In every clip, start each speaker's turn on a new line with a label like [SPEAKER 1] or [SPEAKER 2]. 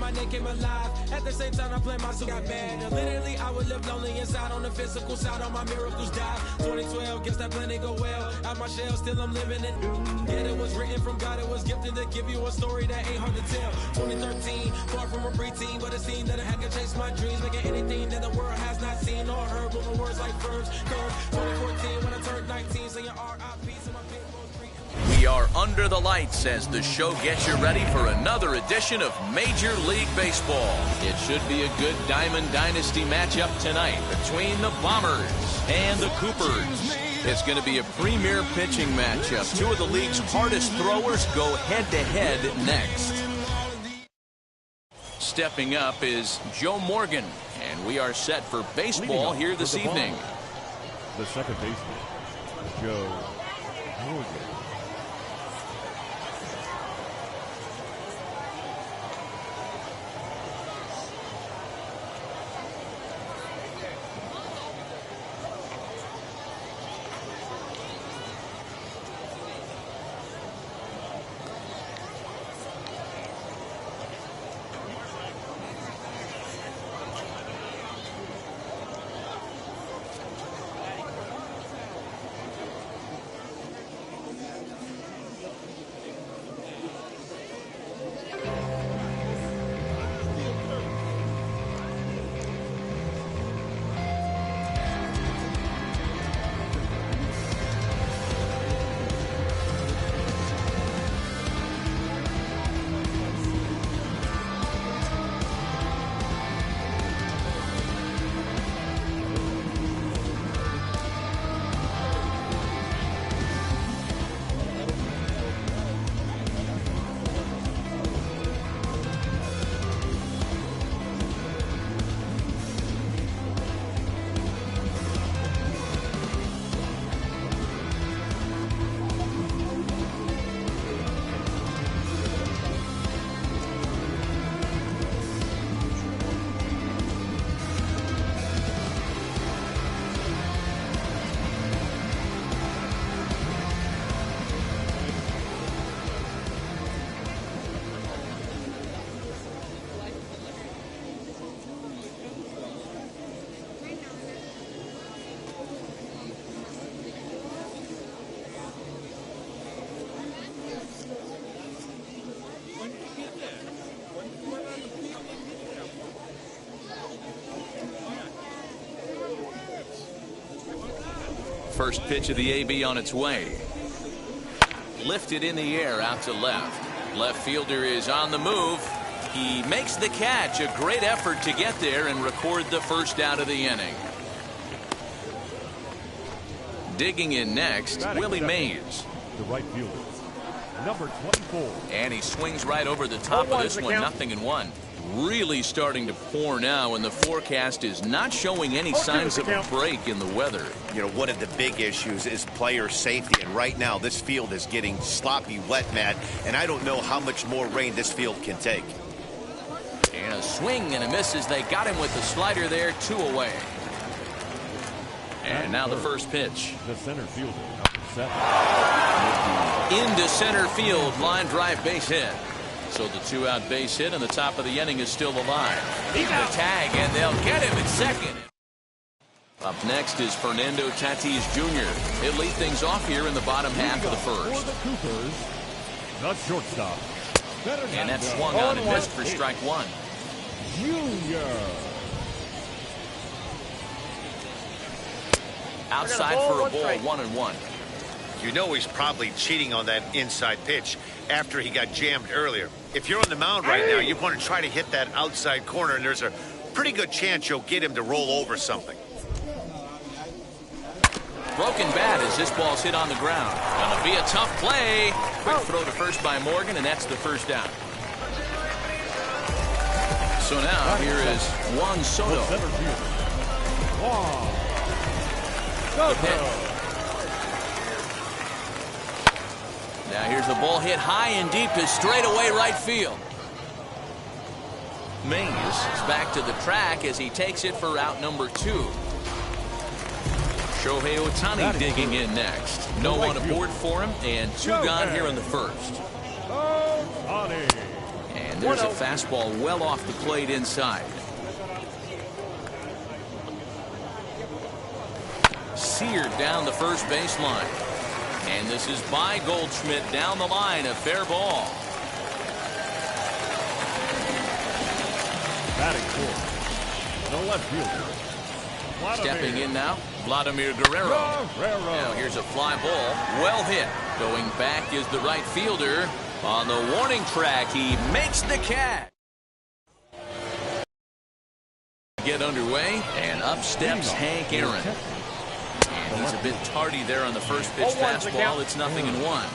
[SPEAKER 1] My name came alive. At the same time, I play my suit got bad. And literally, I would live lonely inside. On the physical side, all my miracles died. 2012, guess that plan didn't go well. Out my shell, still I'm living it. Yet it was written from God, it was gifted to give you a story that ain't hard to tell. 2013, far from a preteen, but it seemed that I had to chase my dreams, making anything that the world has not seen or heard. Moving words like verbs, curves. 2014, when I turned 19, saying R.I.P. to my people.
[SPEAKER 2] We are under the lights as the show gets you ready for another edition of Major League Baseball. It should be a good Diamond Dynasty matchup tonight between the Bombers and the Coopers. It's going to be a premier pitching matchup. Two of the league's hardest throwers go head-to-head next. Stepping up is Joe Morgan, and we are set for baseball here this evening.
[SPEAKER 3] The second baseman, Joe Morgan.
[SPEAKER 2] First pitch of the AB on its way. Lifted in the air out to left. Left fielder is on the move. He makes the catch. A great effort to get there and record the first out of the inning. Digging in next, Willie Mays.
[SPEAKER 3] The right fielder, number 24.
[SPEAKER 2] And he swings right over the top of this one. 0-1. Really starting to pour now, and the forecast is not showing any signs of a break in the weather.
[SPEAKER 4] You know, one of the big issues is player safety, and right now this field is getting sloppy wet, Matt, and I don't know how much more rain this field can take.
[SPEAKER 2] And a swing and a miss as they got him with the slider there, 2 away. And now the first pitch.
[SPEAKER 3] The center fielder, number 7.
[SPEAKER 2] Into center field, line drive base hit. So the 2-out base hit, and the top of the inning is still alive. The tag, and they'll get him at second. Up next is Fernando Tatis Jr. He'll lead things off here in the bottom half of the first.
[SPEAKER 3] For the Coopers, the shortstop.
[SPEAKER 2] And that swung on and missed for strike 1.
[SPEAKER 3] Junior.
[SPEAKER 2] Outside for a ball, 1-1.
[SPEAKER 4] You know he's probably cheating on that inside pitch after he got jammed earlier. If you're on the mound right now, you want to try to hit that outside corner, and there's a pretty good chance you'll get him to roll over something.
[SPEAKER 2] Broken bat as this ball's hit on the ground. Gonna be a tough play. Quick throw to first by Morgan, and that's the first down. So now here is Juan Soto. Now here's the ball hit high and deep to straightaway right field. Mays is back to the track as he takes it for out number 2. Shohei Ohtani digging in next. No one aboard for him, and 2 gone here in the first. And there's a fastball well off the plate inside. Seared down the first baseline. And this is by Goldschmidt down the line, a fair ball.
[SPEAKER 3] Batting fourth, the left fielder.
[SPEAKER 2] Stepping in now, Vladimir Guerrero. Now here's a fly ball, well hit. Going back is the right fielder. On the warning track, he makes the catch. Get underway, and up steps Hank Aaron. And he's a bit tardy there on the first pitch fastball. It's 0-1.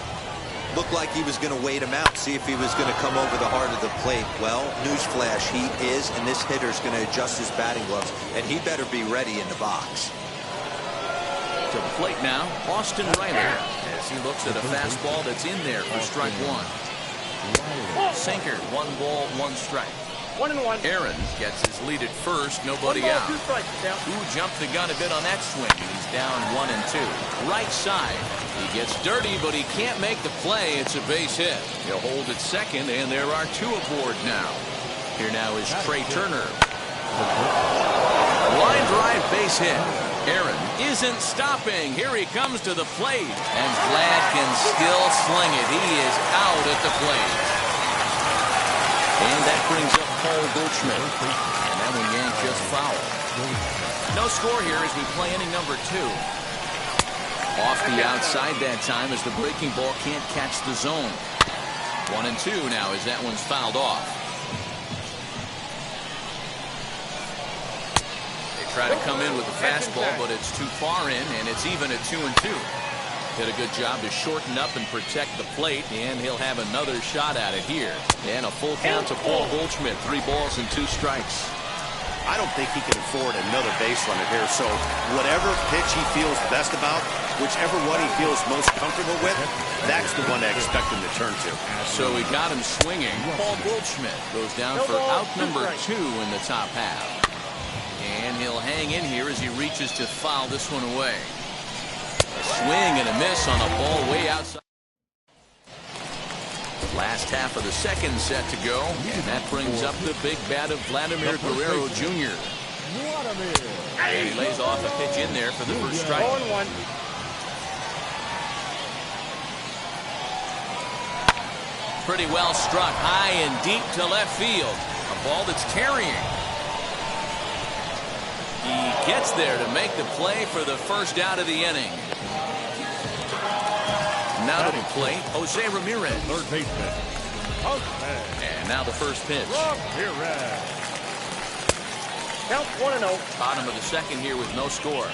[SPEAKER 5] Looked like he was going to wait him out, see if he was going to come over the heart of the plate. Well, newsflash, he is, and this hitter's going to adjust his batting gloves, and he better be ready in the box.
[SPEAKER 2] To the plate now, Austin Riley, as he looks at a fastball that's in there for strike 1. Sinker, 1 ball, 1 strike.
[SPEAKER 6] 1-1.
[SPEAKER 2] Aaron gets his lead at first, nobody out. Who jumped the gun a bit on that swing? He's down 1-2. Right side. He gets dirty, but he can't make the play. It's a base hit. He'll hold at second, and there are 2 aboard now. Here now is Trey Turner. Line drive base hit. Aaron isn't stopping. Here he comes to the plate, and Vlad can still sling it. He is out at the plate. And that brings up Paul Goldschmidt. And that one yanked just foul. No score here as we play inning number 2. Off the outside that time as the breaking ball can't catch the zone. 1-2 now as that one's fouled off. They try to come in with a fastball, but it's too far in, and it's even at 2-2. Did a good job to shorten up and protect the plate, and he'll have another shot at it here. And a full count to Paul Goldschmidt. 3 balls and 2 strikes.
[SPEAKER 7] I don't think he can afford another base runner here. So whatever pitch he feels best about, whichever one he feels most comfortable with, that's the one I expect him to turn to.
[SPEAKER 2] So he got him swinging. Paul Goldschmidt goes down for out number 2 in the top half. And he'll hang in here as he reaches to foul this one away. A swing and a miss on a ball way outside. Last half of the second set to go, and that brings up the big bat of Vladimir Guerrero Jr. And he lays off a pitch in there for the first strike.
[SPEAKER 6] 0-1.
[SPEAKER 2] Pretty well struck high and deep to left field. A ball that's carrying. He gets there to make the play for the first out of the inning. Now to the plate, Jose Ramirez.
[SPEAKER 3] Third baseman.
[SPEAKER 2] And now the first pitch.
[SPEAKER 3] Ramirez.
[SPEAKER 6] Count 1-0.
[SPEAKER 2] Bottom of the second here with no score.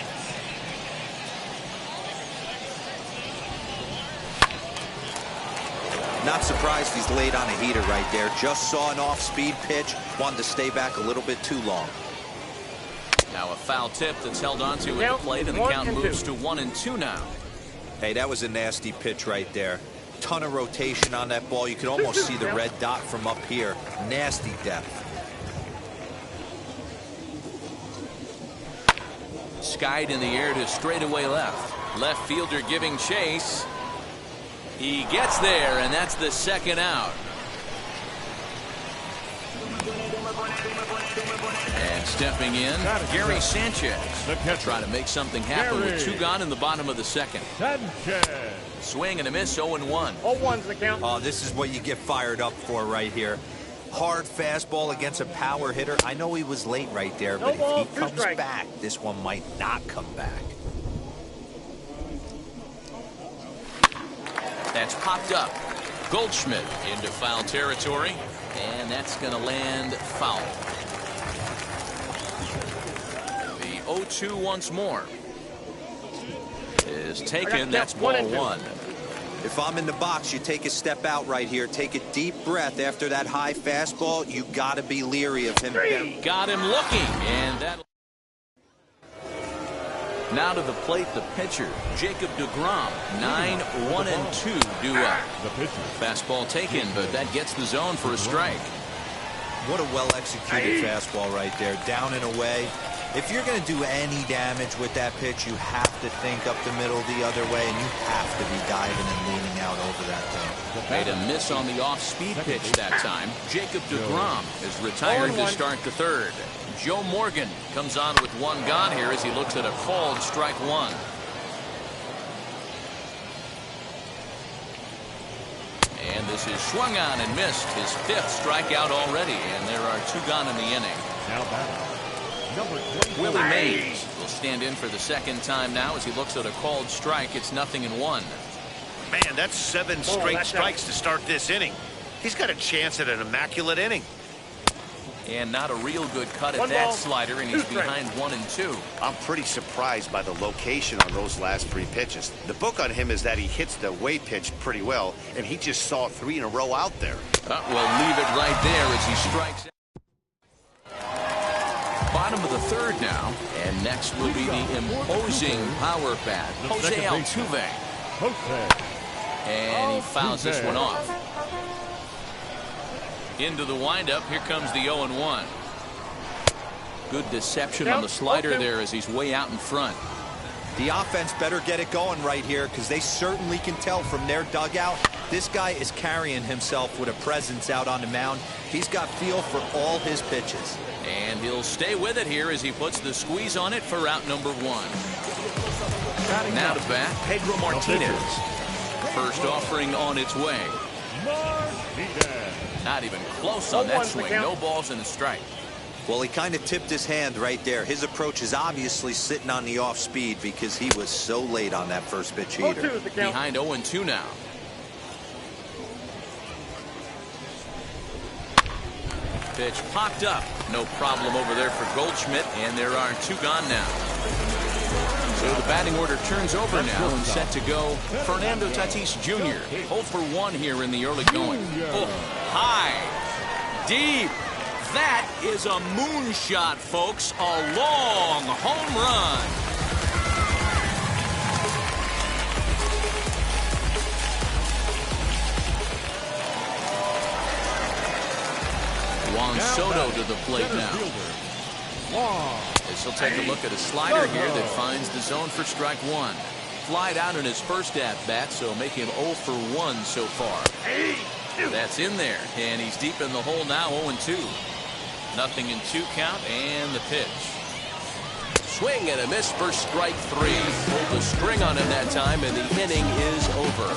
[SPEAKER 5] Not surprised he's laid on a heater right there. Just saw an off-speed pitch. Wanted to stay back a little bit too long.
[SPEAKER 2] Now a foul tip that's held onto at the plate, and the count moves to 1-2 now.
[SPEAKER 5] Hey, that was a nasty pitch right there. Ton of rotation on that ball. You can almost see the red dot from up here. Nasty depth.
[SPEAKER 2] Skied in the air to straightaway left. Left fielder giving chase. He gets there, and that's the second out. And stepping in, Gary Sanchez. Trying to make something happen with 2 gone in the bottom of the second.
[SPEAKER 3] Sanchez.
[SPEAKER 2] Swing and a miss, 0-1.
[SPEAKER 6] 0-1's the count.
[SPEAKER 5] Oh, this is what you get fired up for right here. Hard fastball against a power hitter. I know he was late right there, but if he comes back, this one might not come back.
[SPEAKER 2] That's popped up. Goldschmidt into foul territory, and that's going to land foul. The 0-2 once more is taken. That's ball 1.
[SPEAKER 5] If I'm in the box, you take a step out right here. Take a deep breath after that high fastball. You got to be leery of him.
[SPEAKER 2] Got him looking, and that. Now to the plate, the pitcher, Jacob deGrom. 9-1-2 due up.
[SPEAKER 3] The pitcher.
[SPEAKER 2] Fastball taken, but that gets the zone for a strike.
[SPEAKER 5] What a well-executed fastball right there, down and away. If you're going to do any damage with that pitch, you have to think up the middle the other way, and you have to be diving and leaning out over that thing.
[SPEAKER 2] Made a miss on the off-speed pitch that time. Jacob deGrom is retired to start the third. Joe Morgan comes on with one gone here as he looks at a called strike one. And this is swung on and missed. His fifth strikeout already, and there are two gone in the inning.
[SPEAKER 3] Now batting.
[SPEAKER 2] Willie Mays will stand in for the second time now as he looks at a called strike. It's 0-1.
[SPEAKER 4] Man, that's 7 straight strikes to start this inning. He's got a chance at an immaculate inning.
[SPEAKER 2] And not a real good cut at that slider, and he's behind 1-2.
[SPEAKER 7] I'm pretty surprised by the location on those last 3 pitches. The book on him is that he hits the away pitch pretty well, and he just saw 3 in a row out there.
[SPEAKER 2] We'll leave it right there as he strikes out. Bottom of the third now, and next will be the imposing power bat, Jose Altuve. And he fouls this one off. Into the windup, here comes the 0-1. Good deception on the slider there as he's way out in front.
[SPEAKER 5] The offense better get it going right here, because they certainly can tell from their dugout this guy is carrying himself with a presence out on the mound. He's got feel for all his pitches.
[SPEAKER 2] And he'll stay with it here as he puts the squeeze on it for out number 1. Now to bat, Pedro Martinez. First offering on its way. Not even close on that swing. No balls and a strike.
[SPEAKER 5] Well, he kind of tipped his hand right there. His approach is obviously sitting on the off speed because he was so late on that first pitch heater.
[SPEAKER 2] Behind 0-2 now. Pitch popped up. No problem over there for Goldschmidt, and there are 2 gone now. So the batting order turns over now and set to go. Fernando Tatis Jr. 0 for 1 here in the early going. Oh, high, deep. That is a moonshot, folks. A long home run. Juan Soto to the plate now. This will take a look at a slider here that finds the zone for strike 1. Flied out in his first at-bat, so make him 0 for 1 so far. That's in there, and he's deep in the hole now, 0-2. 0-2 count, and the pitch. Swing and a miss for strike 3. Pulled the string on him that time, and the inning is over.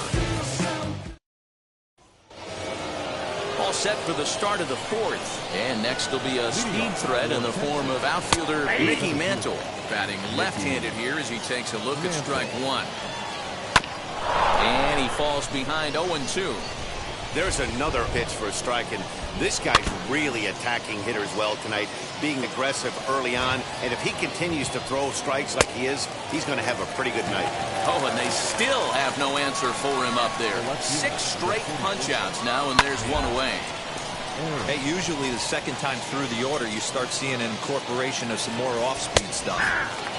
[SPEAKER 2] All set for the start of the 4th. And next will be a speed threat in the form of outfielder Mickey Mantle. Batting left-handed here as he takes a look at strike 1. And he falls behind 0-2.
[SPEAKER 7] There's another pitch for a strike, and this guy's really attacking hitters well tonight, being aggressive early on, and if he continues to throw strikes like he is, he's going to have a pretty good night.
[SPEAKER 2] Oh, and they still have no answer for him up there. 6 straight punch-outs now, and there's 1 away.
[SPEAKER 5] Hey, usually the second time through the order, you start seeing an incorporation of some more off-speed stuff.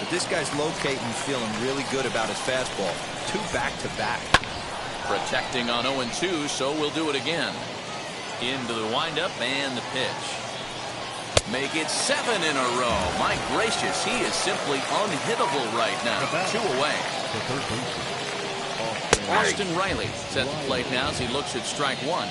[SPEAKER 5] But this guy's locating, feeling really good about his fastball. 2 back-to-back.
[SPEAKER 2] Protecting on 0-2, so we'll do it again. Into the windup and the pitch. Make it 7 in a row. My gracious, he is simply unhittable right now. 2 away. Austin Riley is at the plate now as he looks at strike 1.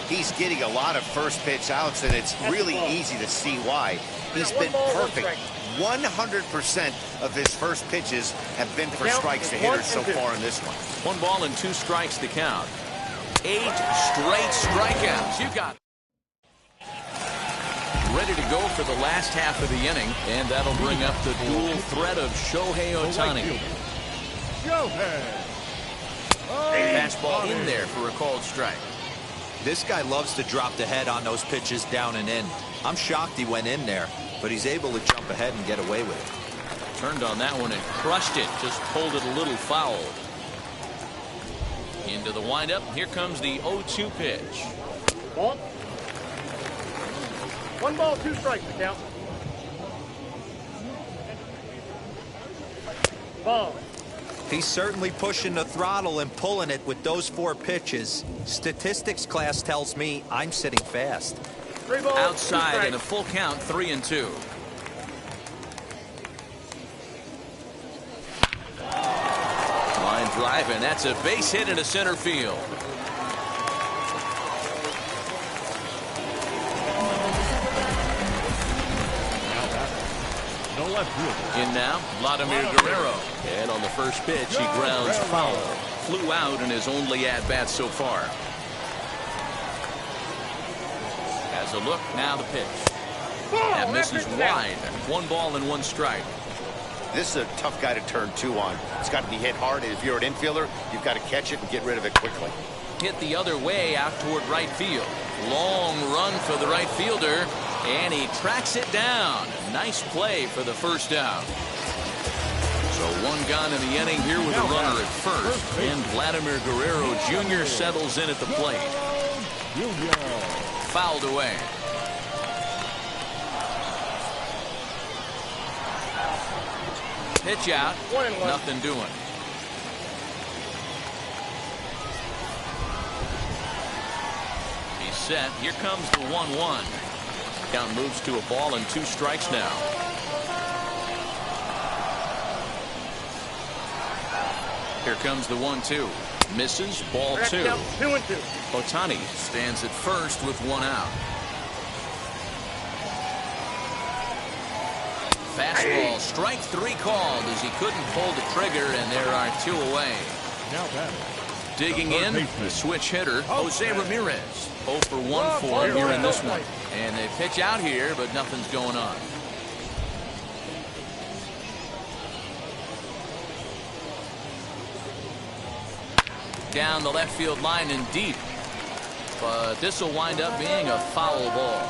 [SPEAKER 7] He's getting a lot of first pitch outs, and it's really easy to see why. He's been perfect. 100% of his first pitches have been for strikes to hitters so far in this one.
[SPEAKER 2] 1 ball and 2 strikes to count. 8 straight strikeouts. You got it. Ready to go for the last half of the inning, and that'll bring up the dual threat of Shohei Ohtani. Fastball in there for a called strike.
[SPEAKER 5] This guy loves to drop the head on those pitches down and in. I'm shocked he went in there, but he's able to jump ahead and get away with it.
[SPEAKER 2] Turned on that one and crushed it. Just pulled it a little foul. Into the windup. Here comes the 0-2 pitch.
[SPEAKER 6] Ball. 1 ball, 2 strikes to count. Ball.
[SPEAKER 5] He's certainly pushing the throttle and pulling it with those 4 pitches. Statistics class tells me I'm sitting fast.
[SPEAKER 6] 3 balls,
[SPEAKER 2] Outside and a full count, 3-2. Line drive, and that's a base hit into center field.
[SPEAKER 3] No left field.
[SPEAKER 2] In now, Vladimir Guerrero. And on the first pitch, he grounds foul. Flew out in his only at-bat so far. Has a look, now the pitch. That misses wide. 1 ball and 1 strike.
[SPEAKER 7] This is a tough guy to turn 2 on. It's got to be hit hard, and if you're an infielder, you've got to catch it and get rid of it quickly.
[SPEAKER 2] Hit the other way out toward right field. Long run for the right fielder, and he tracks it down. Nice play for the first out. So 1 gone in the inning here with a runner at first, and Vladimir Guerrero Jr. settles in at the plate. Fouled away. Pitch out,
[SPEAKER 6] 1-1.
[SPEAKER 2] nothing doing. He's set. Here comes the 1-1. Count moves to a ball and 2 strikes now. Here comes the 1-2. Misses, ball 2.
[SPEAKER 6] 2-2.
[SPEAKER 2] Otani stands at first with 1 out. Fastball, strike 3 called as he couldn't pull the trigger, and there are 2 away.
[SPEAKER 3] Now batting.
[SPEAKER 2] Digging in, the switch hitter, Jose Ramirez. 0 for 1 for him here in this one. And they pitch out here, but nothing's going on. Down the left field line and deep. But this will wind up being a foul ball.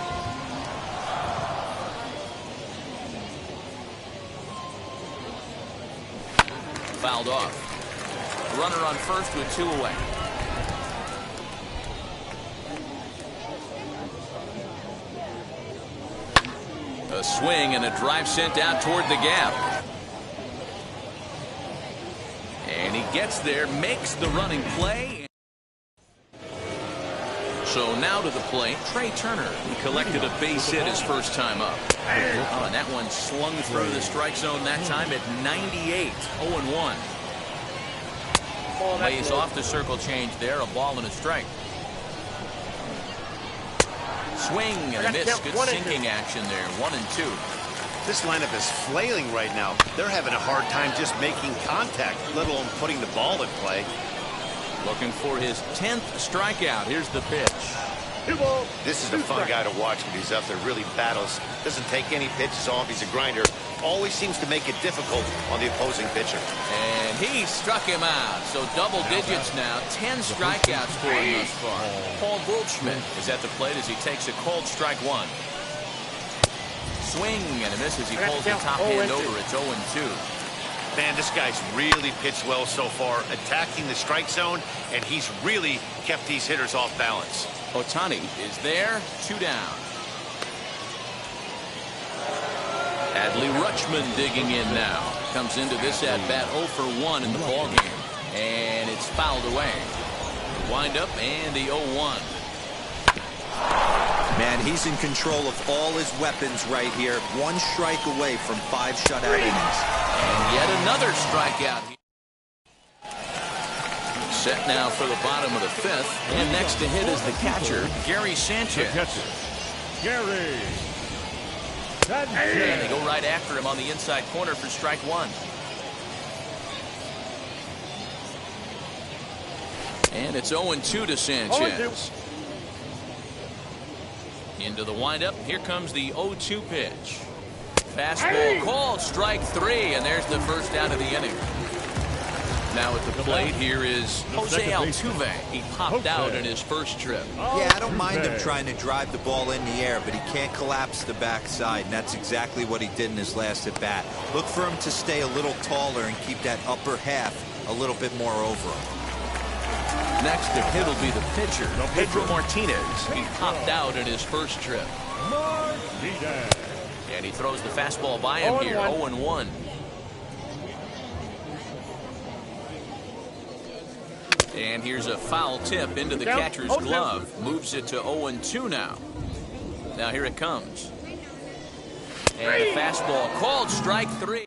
[SPEAKER 2] Fouled off. Runner on first with 2 away. A swing and a drive sent out toward the gap. And he gets there, makes the running play. So now to the plate, Trey Turner. He collected a base hit his first time up. Oh, and that one slung through the strike zone that time at 98. 0-1. Lays off the circle change there. A ball and a strike. Swing and a miss. Good sinking action there. 1-2.
[SPEAKER 7] This lineup is flailing right now. They're having a hard time just making contact, let alone putting the ball in play.
[SPEAKER 2] Looking for his 10th strikeout. Here's the pitch.
[SPEAKER 6] 2 balls.
[SPEAKER 7] This is a fun guy to watch when he's out there, really battles. Doesn't take any pitches off. He's a grinder. Always seems to make it difficult on the opposing pitcher.
[SPEAKER 2] And he struck him out. So double digits now. 10 strikeouts for him thus far. Paul Goldschmidt is at the plate as he takes a cold strike 1. Swing and a miss as he pulls the top hand over. It's 0-2.
[SPEAKER 7] Man, this guy's really pitched well so far, attacking the strike zone, and he's really kept these hitters off balance.
[SPEAKER 2] Otani is there. 2 down. Adley Rutschman digging in now. Comes into this at bat 0 for 1 in the ballgame. And it's fouled away. Wind up and the 0-1.
[SPEAKER 5] Man, he's in control of all his weapons right here. 1 strike away from 5 shutout innings.
[SPEAKER 2] And yet another strikeout. Set now for the bottom of the 5th. And next to hit is the catcher, Gary Sanchez.
[SPEAKER 3] Gary Sanchez.
[SPEAKER 2] And they go right after him on the inside corner for strike 1. And it's 0-2 to Sanchez. Into the windup. Here comes the 0-2 pitch. Fastball called, strike 3, and there's the first out of the inning. Now at the plate here is Jose Altuve. He popped out in his first trip.
[SPEAKER 5] Yeah, I don't mind him trying to drive the ball in the air, but he can't collapse the backside, and that's exactly what he did in his last at bat. Look for him to stay a little taller and keep that upper half a little bit more over him.
[SPEAKER 2] Next to hit will be the pitcher, Pedro Martinez. He popped out in his first trip. And he throws the fastball by him here, 0-1. And here's a foul tip into the catcher's glove. Moves it to 0-2 now. Now here it comes. And a fastball called strike 3.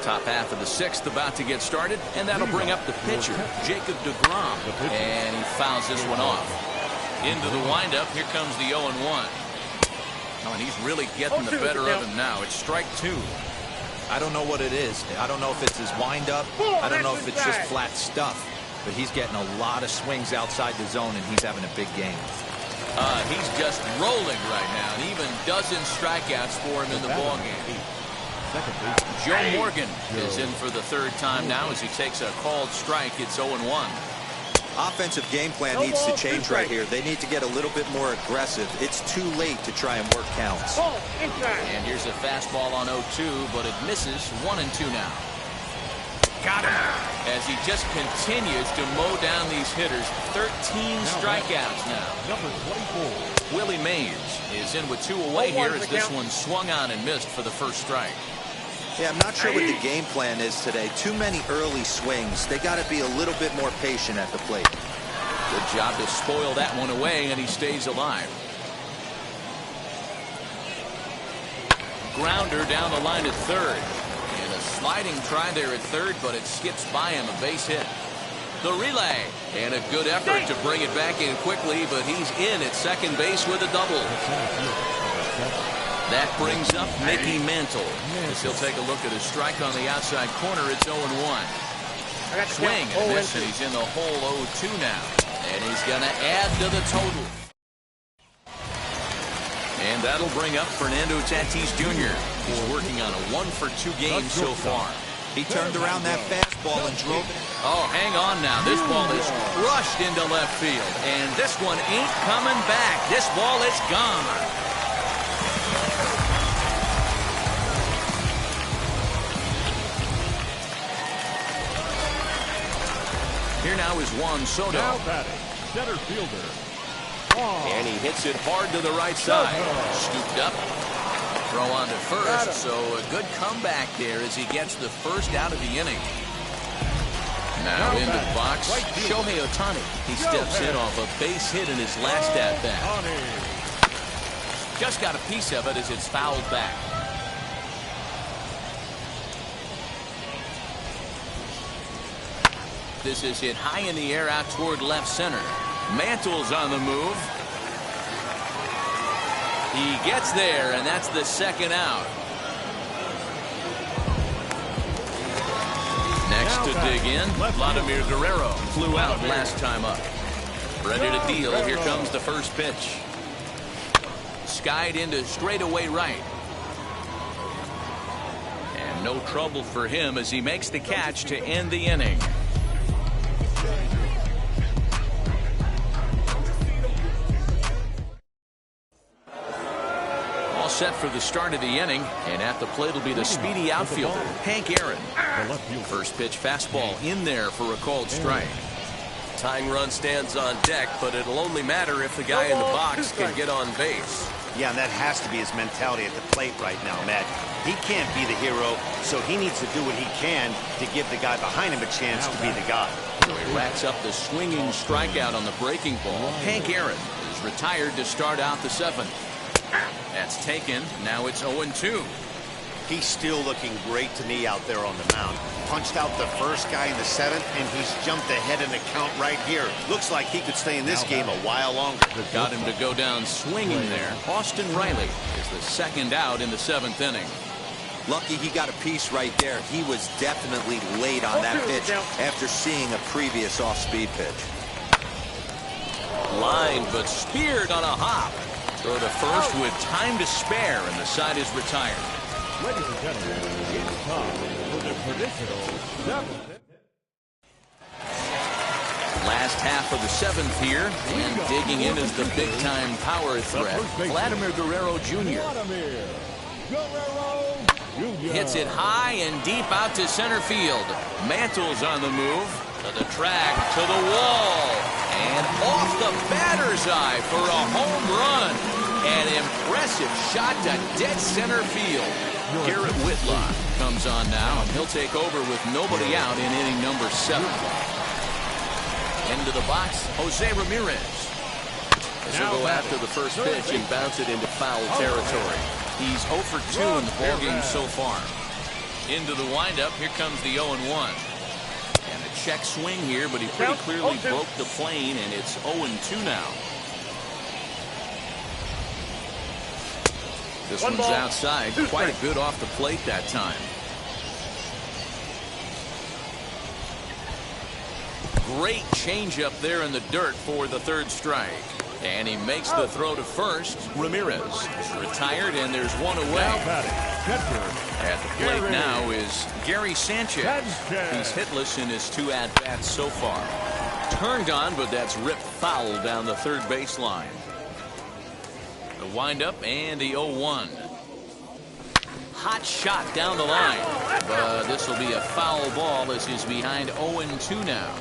[SPEAKER 2] Top half of the 6th about to get started, and that'll bring up the pitcher, Jacob deGrom. And he fouls this one off. Into the windup, here comes the 0-1. Oh, and he's really getting the better of him now. It's strike 2.
[SPEAKER 5] I don't know what it is. I don't know if it's his windup. I don't know if it's just flat stuff. But he's getting a lot of swings outside the zone, and he's having a big game.
[SPEAKER 2] He's just rolling right now, and even dozen strikeouts for him in the ballgame. Joe Morgan is in for the 3rd time now as he takes a called strike. It's 0-1.
[SPEAKER 5] Offensive game plan needs to change right here. They need to get a little bit more aggressive. It's too late to try and work counts.
[SPEAKER 2] And here's a fastball on 0-2, but it misses. 1-2 now. Got him. As he just continues to mow down these hitters. 13 strikeouts now.
[SPEAKER 3] Number 24.
[SPEAKER 2] Willie Mays is in with 2 away here as this one swung on and missed for the 1st strike.
[SPEAKER 5] Yeah, I'm not sure what the game plan is today. Too many early swings. They got to be a little bit more patient at the plate.
[SPEAKER 2] Good job to spoil that one away, and he stays alive. Grounder down the line at 3rd. And a sliding try there at 3rd, but it skips by him, a base hit. The relay, and a good effort to bring it back in quickly, but he's in at 2nd base with a double. That brings up Mickey Mantle. As he'll take a look at his strike on the outside corner. It's 0-1. Swing and miss, and he's in the hole 0-2 now. And he's going to add to the total. And that'll bring up Fernando Tatis Jr. He's working on a 1-for-2 game so far.
[SPEAKER 5] He turned around that fastball and drove it.
[SPEAKER 2] Oh, hang on now. This ball is crushed into left field. And this one ain't coming back. This ball is gone. Here now is Juan Soto.
[SPEAKER 3] Now batting, center fielder.
[SPEAKER 2] And he hits it hard to the right side. Scooped up. Throw on to first. So a good comeback there as he gets the 1st out of the inning. Now into the box, Shohei Ohtani. He steps in off a base hit in his last at-bat. Just got a piece of it as it's fouled back. This is hit high in the air out toward left center. Mantle's on the move. He gets there, and that's the 2nd out. Next to dig in, Vladimir Guerrero flew out last time up. Ready to deal. Here comes the 1st pitch. Skied into straightaway right. And no trouble for him as he makes the catch to end the inning. Set for the start of the inning, and at the plate will be the speedy outfielder, Hank Aaron. 1st pitch fastball in there for a called strike. Tying run stands on deck, but it'll only matter if the guy in the box can get on base.
[SPEAKER 7] Yeah, and that has to be his mentality at the plate right now, Matt. He can't be the hero, so he needs to do what he can to give the guy behind him a chance to be the guy.
[SPEAKER 2] So he racks up the swinging strikeout on the breaking ball. Hank Aaron is retired to start out the 7th. That's taken. Now it's 0-2.
[SPEAKER 7] He's still looking great to me out there on the mound. Punched out the 1st guy in the 7th, and he's jumped ahead in the count right here. Looks like he could stay in this game a while longer.
[SPEAKER 2] Got him to go down swinging there. Austin Riley is the 2nd out in the 7th inning.
[SPEAKER 5] Lucky he got a piece right there. He was definitely late on that pitch after seeing a previous off-speed pitch.
[SPEAKER 2] Lined but speared on a hop. Throw to first with time to spare, and the side is retired.
[SPEAKER 3] Ladies and gentlemen, it's time for the traditional 7th.
[SPEAKER 2] Last half of the 7th here, and digging in is the big-time power threat, Vladimir Guerrero Jr. Hits it high and deep out to center field. Mantle's on the move. To the track, to the wall, and off the batter's eye for a home run. An impressive shot to dead center field. Garrett Whitlock comes on now, and he'll take over with nobody out in inning number 7. Into the box, Jose Ramirez. As he'll go after the first pitch and bounce it into foul territory. He's 0 for 2 in the ballgame so far. Into the windup. Here comes the 0-1. And a check swing here, but he pretty clearly broke the plane, and it's 0-2 now. This one's outside. Quite a bit off the plate that time. Great changeup there in the dirt for the third strike. And he makes the throw to first. Ramirez is retired, and there's one away. At the plate now is Gary Sanchez. He's hitless in his 2 at-bats so far. Turned on, but that's ripped foul down the third baseline. The windup and the 0-1. Hot shot down the line. But this will be a foul ball as he's behind 0-2 now.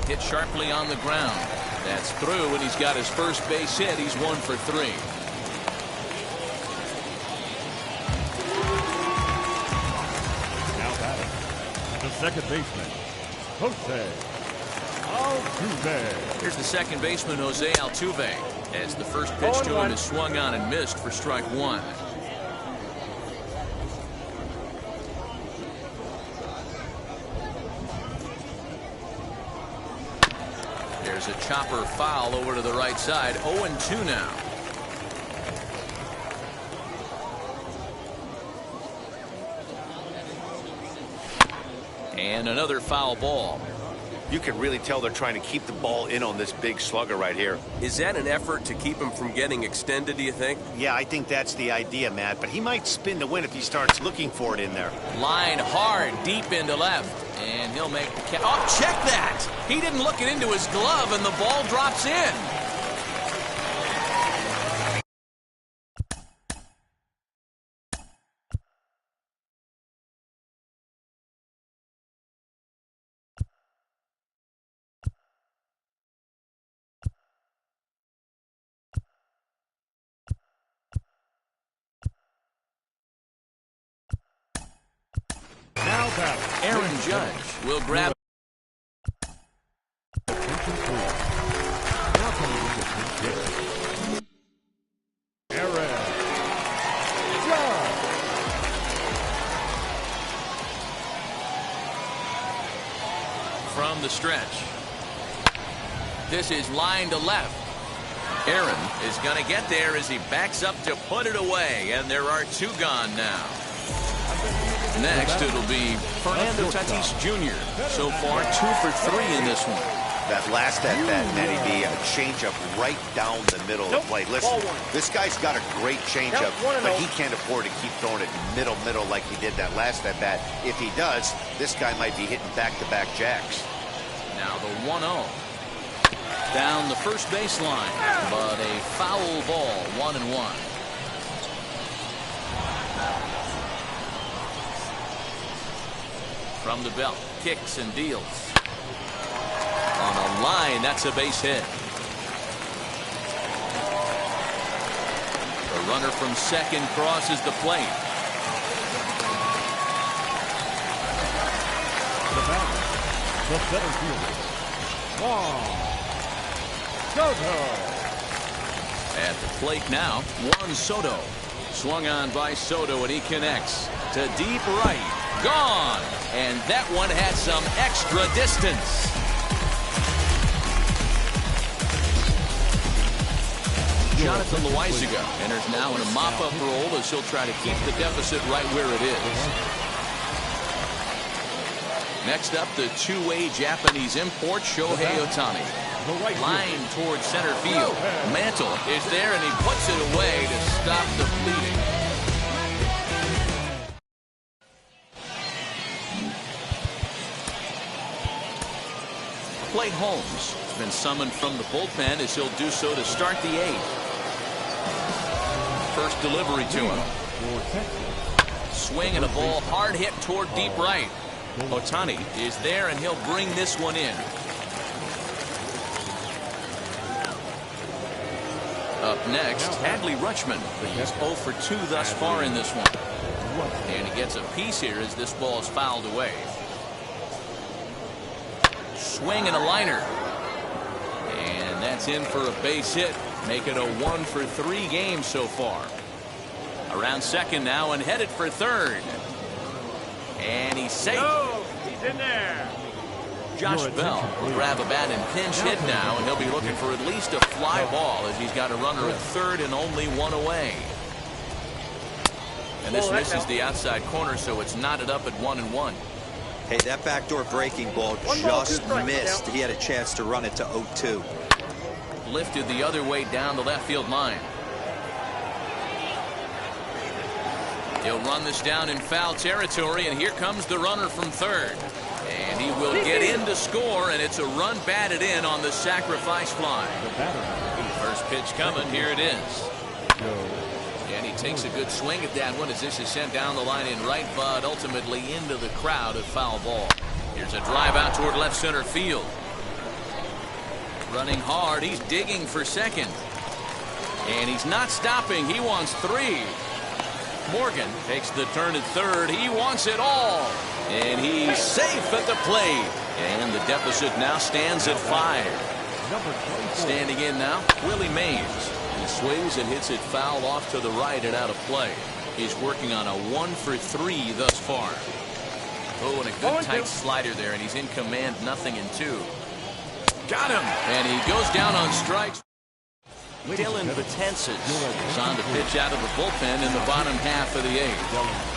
[SPEAKER 2] Hit sharply on the ground. That's through, and he's got his first base hit. He's 1 for 3.
[SPEAKER 3] Now batting, the second baseman, Jose Altuve.
[SPEAKER 2] Here's the second baseman, Jose Altuve, as the first pitch to him is swung on and missed for strike 1. There's a chopper foul over to the right side. 0-2 now. And another foul ball.
[SPEAKER 4] You can really tell they're trying to keep the ball in on this big slugger right here.
[SPEAKER 8] Is that an effort to keep him from getting extended, do you think?
[SPEAKER 7] Yeah, I think that's the idea, Matt. But he might spin to win if he starts looking for it in there.
[SPEAKER 2] Line hard, deep into left. And he'll make the catch. Oh, check that! He didn't look it into his glove, and the ball drops in.
[SPEAKER 3] Now batting,
[SPEAKER 2] Aaron Judge will grab.
[SPEAKER 3] Now coming in the pitch. Aaron Judge.
[SPEAKER 2] From the stretch. This is line to left. Aaron is going to get there as he backs up to put it away, and there are 2 gone now. Next, it'll be Fernando Tatis Jr. So far, 2 for 3 in this one.
[SPEAKER 7] That last at-bat, Matty B, a changeup right down the middle of the plate. Listen, this guy's got a great changeup, but he can't afford to keep throwing it middle like he did that last at-bat. If he does, this guy might be hitting back-to-back jacks.
[SPEAKER 2] Now the 1-0. Down the first baseline, but a foul ball, 1-1. From the belt, kicks and deals. On a line, that's a base hit. The runner from second crosses the plate.
[SPEAKER 3] The batter, the center fielder, Juan Soto.
[SPEAKER 2] At the plate now, Juan Soto. Swung on by Soto, and he connects to deep right. Gone. And that one had some extra distance. Jonathan Loaizaga enters now in a mop-up role as he'll try to keep the deficit right where it is. Next up, the 2-way Japanese import, Shohei Ohtani. Line towards center field. Mantle is there, and he puts it away to stop the bleeding. Clay Holmes has been summoned from the bullpen as he'll do so to start the 8th. First delivery to him. Swing and a ball hard hit toward deep right. Ohtani is there, and he'll bring this one in. Up next, Adley Rutschman. He's 0 for 2 thus far in this one. And he gets a piece here as this ball is fouled away. Swing and a liner. That's in for a base hit, making a 1-for-3 game so far. Around second now and headed for third. And he's safe.
[SPEAKER 6] No, he's in there.
[SPEAKER 2] Josh Bell will grab a bat and pinch hit now, and he'll be looking for at least a fly ball as he's got a runner at third and only one away. And this misses the outside corner, so it's knotted up at 1-1.
[SPEAKER 5] Hey, that backdoor breaking ball just missed. He had a chance to run it to 0-2.
[SPEAKER 2] Lifted the other way down the left field line. He'll run this down in foul territory, and here comes the runner from third. And he will get in to score, and it's a run batted in on the sacrifice fly. First pitch coming, here it is. And he takes a good swing at that one as this is sent down the line in right, but ultimately into the crowd, a foul ball. Here's a drive out toward left center field. Running hard, he's digging for second. And he's not stopping, he wants three. Morgan takes the turn at third, he wants it all. And he's safe at the plate. And the deficit now stands at 5. Standing in now, Willie Mays. He swings and hits it foul off to the right and out of play. He's working on a 1-for-3 thus far. Oh, and a good tight slider there, and he's in command, 0-2. Got him, and he goes down on strikes. Dylan Betances is on to pitch out of the bullpen in the bottom half of the 8th.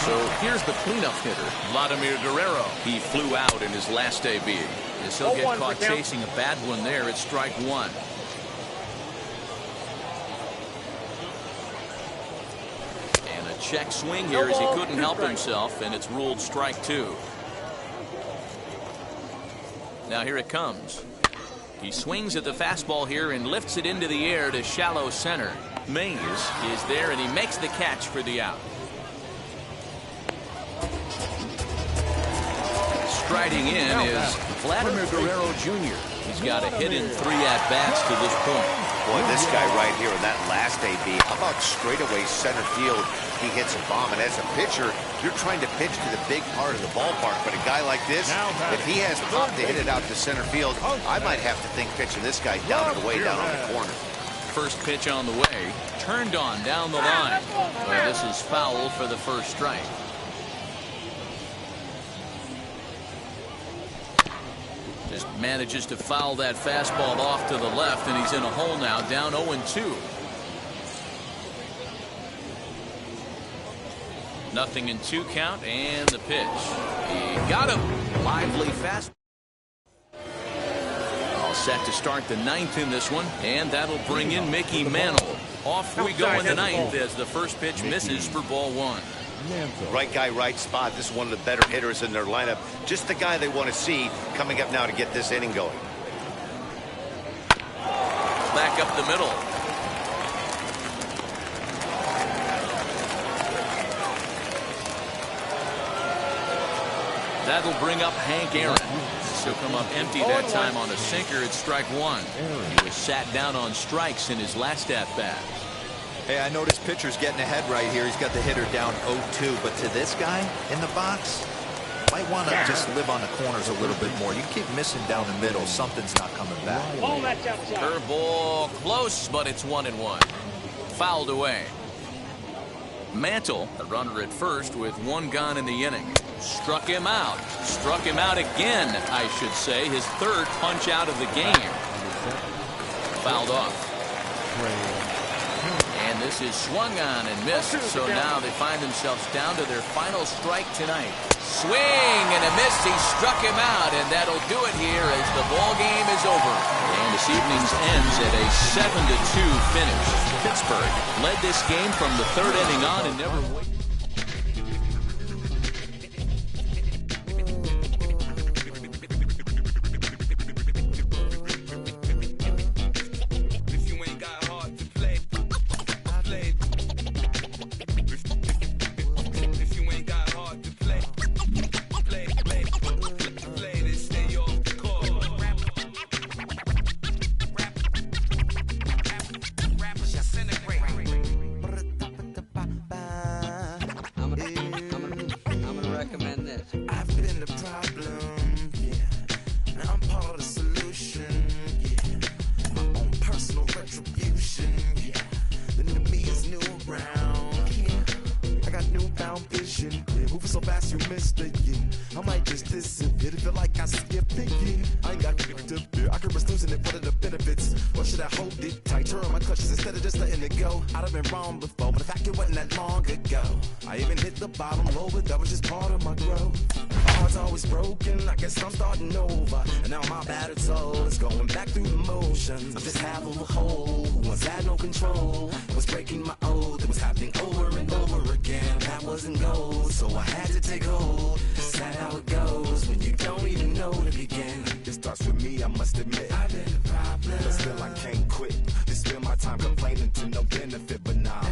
[SPEAKER 2] So here's the cleanup hitter, Vladimir Guerrero. He flew out in his last AB. As he'll get caught chasing a bad one there, it's strike 1. And a check swing here as he couldn't help himself, and it's ruled strike 2. Now here it comes. He swings at the fastball here and lifts it into the air to shallow center. Mays is there, and he makes the catch for the out. Striding in is Vladimir Guerrero Jr. He's got a hit in 3 at-bats to this point.
[SPEAKER 7] Boy, this guy right here in that last AB, how about straightaway center field? He hits a bomb, and as a pitcher, you're trying to pitch to the big part of the ballpark, but a guy like this, if he has pop to hit it out to center field, I might have to think pitching this guy down and away down on the corner.
[SPEAKER 2] First pitch on the way, turned on down the line. Well, this is foul for the first strike. Just manages to foul that fastball off to the left, and he's in a hole now, down 0-2. 0-2 count, and the pitch. He got him. Lively fastball. All set to start the 9th in this one, and that'll bring in Mickey Mantle. Off we go in the 9th as the first pitch misses for ball 1.
[SPEAKER 7] Right guy, right spot. This is one of the better hitters in their lineup. Just the guy they want to see coming up now to get this inning going.
[SPEAKER 2] Back up the middle. That'll bring up Hank Aaron. He'll come up empty that time on a sinker at strike 1. He was sat down on strikes in his last at-bat.
[SPEAKER 5] Hey, I noticed pitcher's getting ahead right here. He's got the hitter down 0-2, but to this guy in the box, might want to just live on the corners a little bit more. You keep missing down the middle, something's not coming back.
[SPEAKER 2] Curveball close, but it's 1-1. Fouled away. Mantle, a runner at first with 1 gone in the inning. Struck him out. Struck him out again, I should say. His 3rd punch out of the game. Fouled off. And this is swung on and missed, so now they find themselves down to their final strike tonight. Swing and a miss. He struck him out, and that'll do it here as the ball game is over. And this evening's ends at a 7-2 finish. Pittsburgh led this game from the 3rd inning on and never waited.
[SPEAKER 9] so fast you missed it, yeah. I might just disappear to feel like I skipped it, yeah. I ain't got to fear. I could risk losing it. What are the benefits? Or should I hold it tight? Turn my clutches instead of just letting it go. I'd have been wrong before, but the fact it wasn't that long ago. I even hit the bottom low, but that was just part of my growth. My heart's always broken. I guess I'm starting over. And now my battered soul is going back through the motions. I'm just half of a whole who once had no control. I was breaking my oath. It was happening over and over again. That wasn't gold, so I had to take hold. Sad how it goes when you don't even know to begin. It starts with me, I must admit. I've been a problem, but still I can't quit. Just spend my time complaining to no benefit, but nah,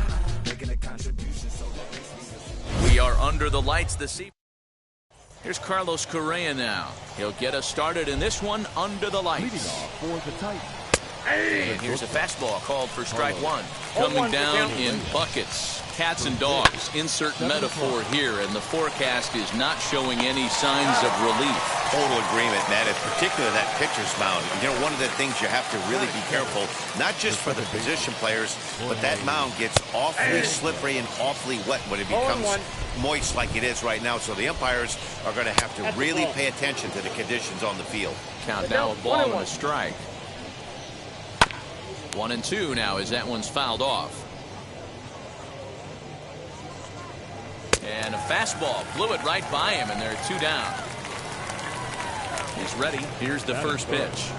[SPEAKER 9] making a contribution so that makes me.
[SPEAKER 2] We are under the lights this evening. Here's Carlos Correa now. He'll get us started in this one under the lights.
[SPEAKER 3] Leading off for the Titans.
[SPEAKER 2] And here's a fastball called for strike one. Coming down in buckets. Cats and dogs. Insert metaphor here, and the forecast is not showing any signs of relief.
[SPEAKER 7] Total agreement, Matt. In particular, that pitcher's mound. You know, one of the things you have to really be careful, not just for the position players, but that mound gets awfully slippery and awfully wet when it becomes moist like it is right now. So the umpires are going to have to really pay attention to the conditions on the field.
[SPEAKER 2] Count now a ball and a strike. 1-2 now as that one's fouled off. And a fastball blew it right by him, and there are two down. He's ready. Here's the first pitch.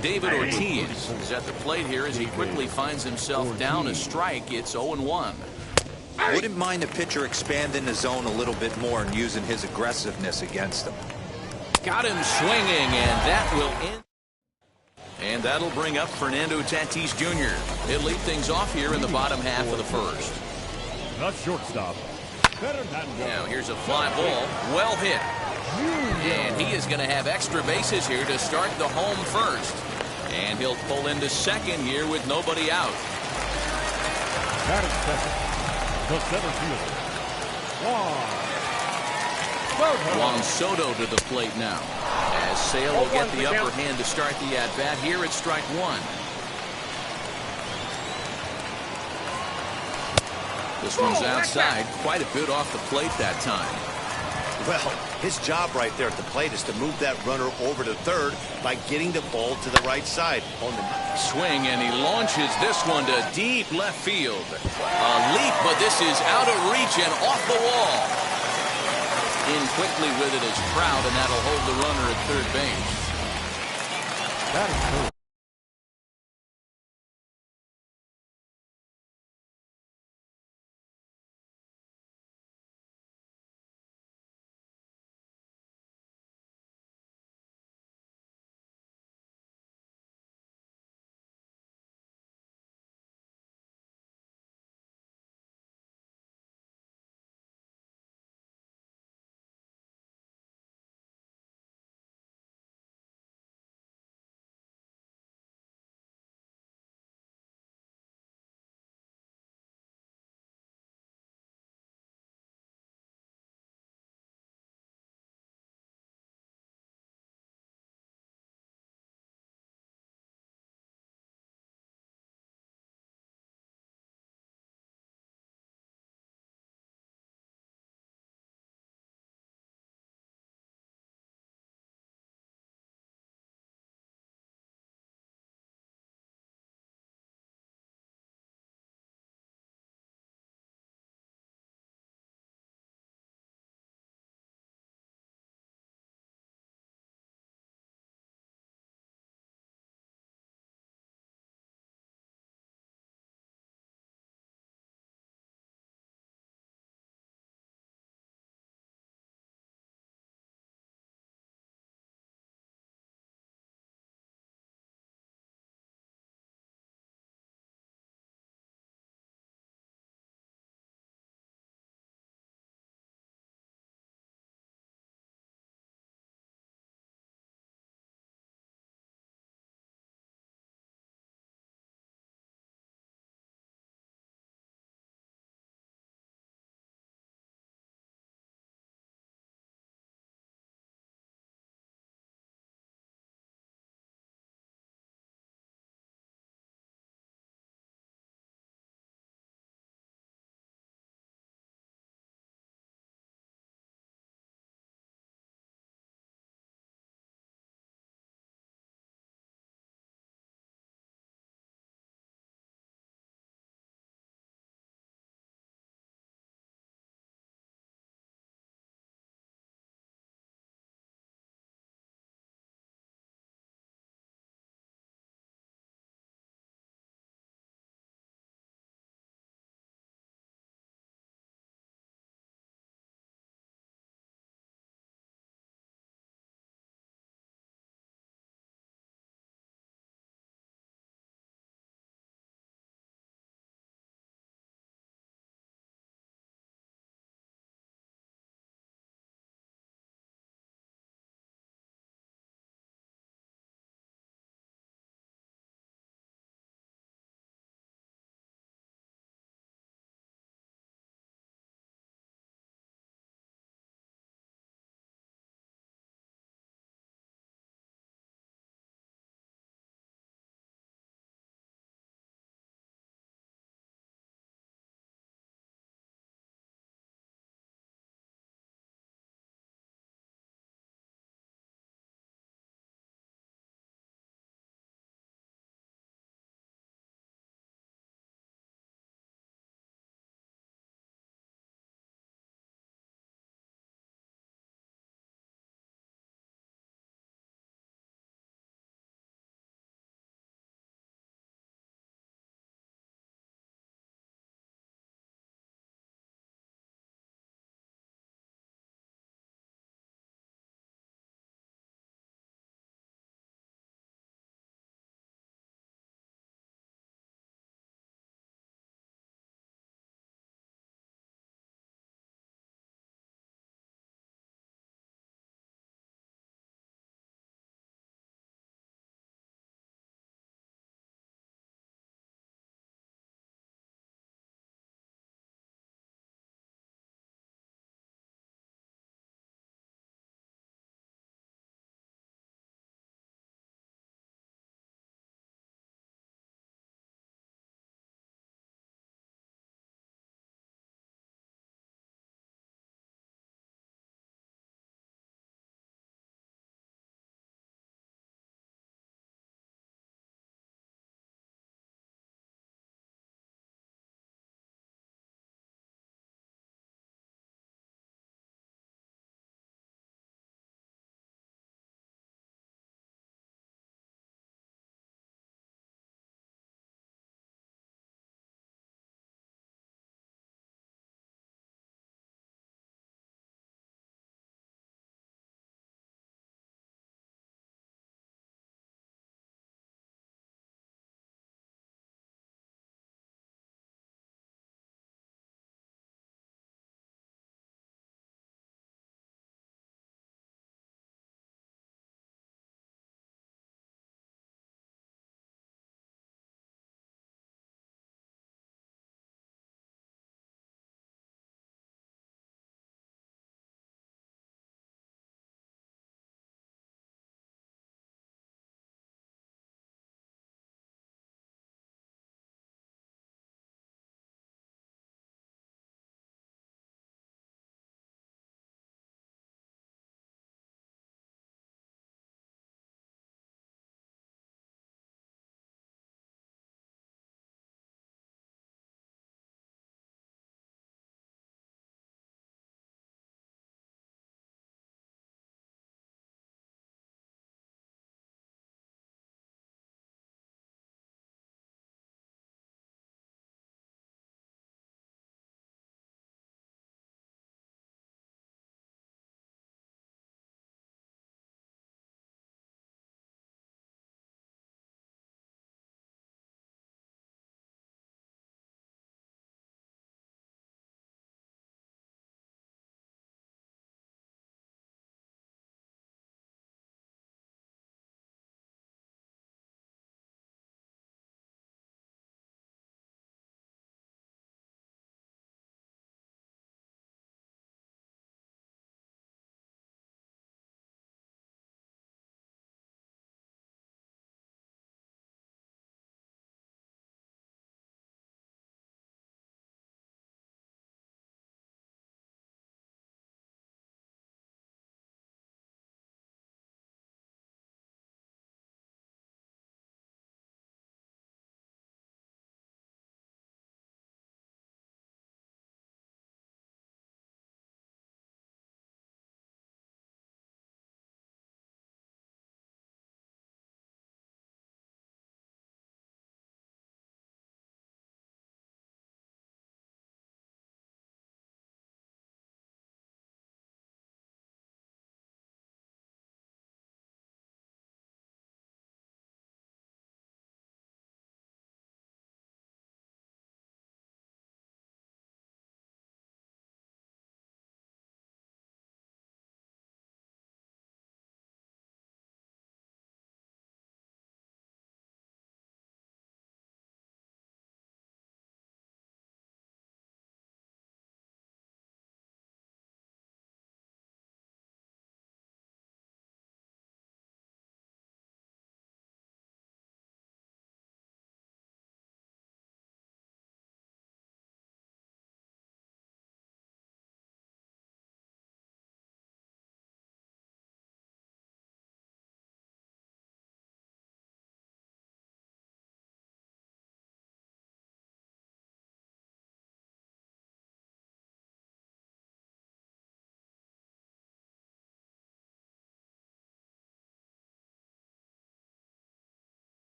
[SPEAKER 2] David Ortiz is at the plate here as he quickly finds himself down a strike. It's 0-1.
[SPEAKER 5] Wouldn't mind the pitcher expanding the zone a little bit more and using his aggressiveness against him.
[SPEAKER 2] Got him swinging, and that will end. And that'll bring up Fernando Tatis Jr. He'll lead things off here in the bottom half of the first.
[SPEAKER 3] The shortstop.
[SPEAKER 2] Now here's a fly ball, well hit. And he is going to have extra bases here to start the home first. And he'll pull into second here with nobody out.
[SPEAKER 3] Batting second, the center fielder,
[SPEAKER 2] Juan Soto to the plate now. As Sale will get the upper hand to start the at-bat here at strike one. This one's outside, quite a bit off the plate that time.
[SPEAKER 7] Well, his job right there at the plate is to move that runner over to third by getting the ball to the right side. On the
[SPEAKER 2] swing, and he launches this one to deep left field. A leap, but this is out of reach and off the wall. In quickly with it is Trout, and that'll hold the runner at third base.
[SPEAKER 3] That is cool.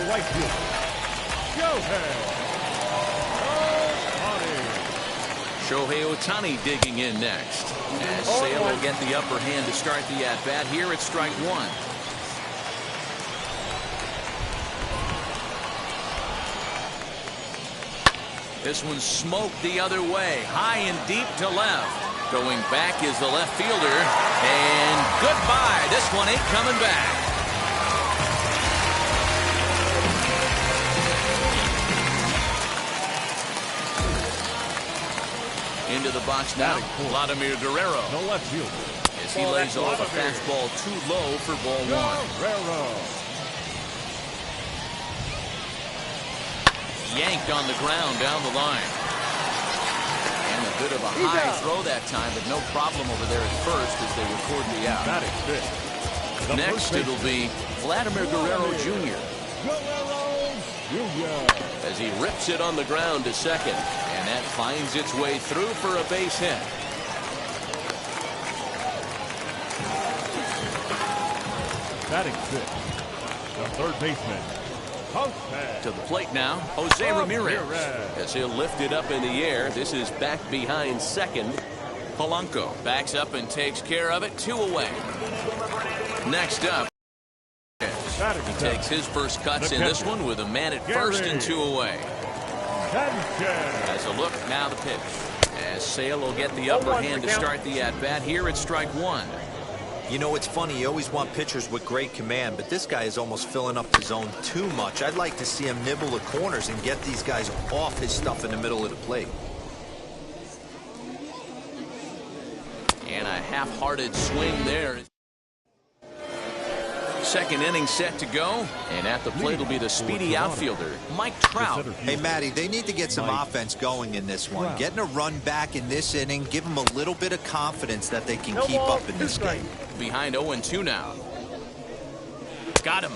[SPEAKER 3] The right fielder,
[SPEAKER 2] Shohei Ohtani digging in next. As Sale will get the upper hand to start the at-bat here at strike one. This one's smoked the other way, high and deep to left. Going back is the left fielder, and goodbye. This one ain't coming back. Into the box now, Vladimir Guerrero.
[SPEAKER 3] the left fielder,
[SPEAKER 2] As he lays off a fastball too low for ball one. Yanked on the ground down the line. And a bit of a high throw that time, but no problem over there at first as they record the out. Next it'll be Vladimir Guerrero Jr. as he rips it on the ground to second. And that finds its way through for a base hit.
[SPEAKER 3] Batting fifth, the third baseman,
[SPEAKER 2] To the plate now, Jose Ramirez. As he'll lift it up in the air. This is back behind second. Polanco backs up and takes care of it. 2 away. Next up, he takes his first cuts in this one with a man at first and 2 away. As a look, now the pitch. As Sale will get the upper hand to start the at-bat here at strike one.
[SPEAKER 5] You know, it's funny, you always want pitchers with great command, but this guy is almost filling up the zone too much. I'd like to see him nibble the corners and get these guys off his stuff in the middle of the plate.
[SPEAKER 2] And a half-hearted swing there. Second inning set to go, and at the plate will be the speedy outfielder, Mike Trout.
[SPEAKER 5] Hey, Matty, they need to get some offense going in this one. Getting a run back in this inning, give them a little bit of confidence that they can keep up in this game.
[SPEAKER 2] Behind 0-2 now. Got him.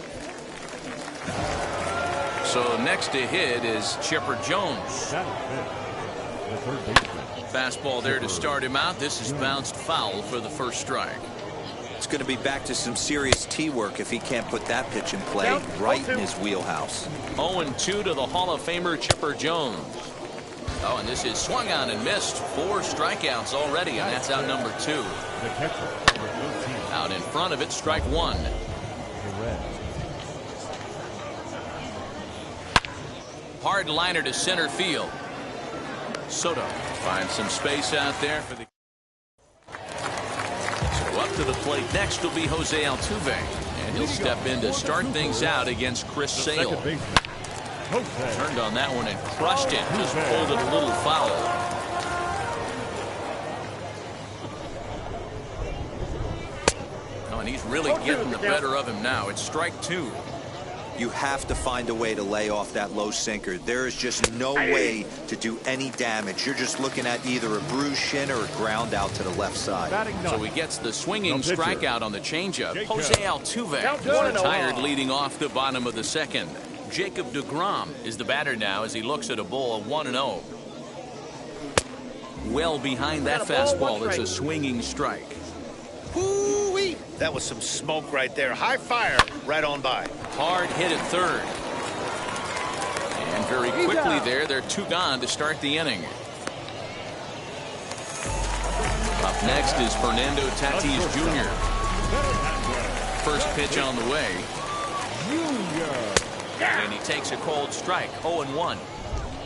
[SPEAKER 2] So next to hit is Chipper Jones. Fastball there to start him out. This is bounced foul for the first strike.
[SPEAKER 5] It's going to be back to some serious tee work if he can't put that pitch in play right in his wheelhouse.
[SPEAKER 2] 0-2 to the Hall of Famer Chipper Jones. Oh, and this is swung on and missed. 4 strikeouts already, and that's out number 2. Out in front of it, strike one. Hard liner to center field. Soto finds some space out there for the. So up to the plate next will be Jose Altuve, and he'll step in to start things out against Chris Sale. Turned on that one and crushed it. Just pulled it a little foul. Oh, and he's really getting the better of him now. It's strike 2.
[SPEAKER 5] You have to find a way to lay off that low sinker. There is just no way to do any damage. You're just looking at either a bruised shin or a ground out to the left side.
[SPEAKER 2] So he gets the swinging strikeout on the changeup. Jose Altuve is retired leading off the bottom of the second. Jacob deGrom is the batter now as he looks at a ball of 1-0. Well behind that fastball is a swinging strike.
[SPEAKER 4] Woo-wee! That was some smoke right there. High fire right on by.
[SPEAKER 2] Hard hit at third. And very quickly there, they're 2 gone to start the inning. Up next is Fernando Tatis Jr. First pitch on the way. And he takes a cold strike, 0-1.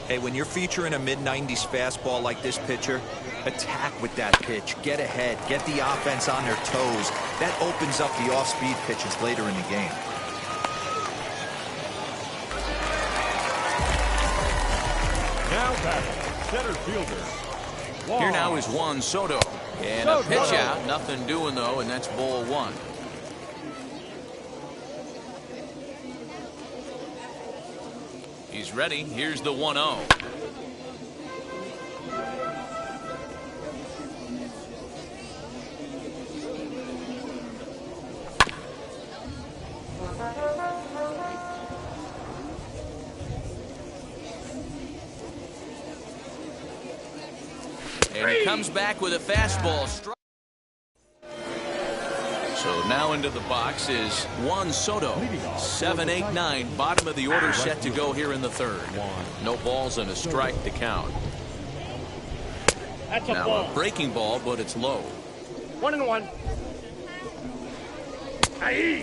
[SPEAKER 5] Hey, when you're featuring a mid-90s fastball like this pitcher, attack with that pitch. Get ahead. Get the offense on their toes. That opens up the off-speed pitches later in the game.
[SPEAKER 3] Now batting, center fielder.
[SPEAKER 2] Here now is Juan Soto. And a pitch out. Nothing doing, though, and that's ball 1. He's ready. Here's the 1-0. And he comes back with a fastball. So now into the box is Juan Soto. 7-8-9, bottom of the order set to go here in the third. No balls and a strike to count.
[SPEAKER 6] That's a
[SPEAKER 2] Now
[SPEAKER 6] ball.
[SPEAKER 2] a breaking ball, but it's low.
[SPEAKER 6] 1-1.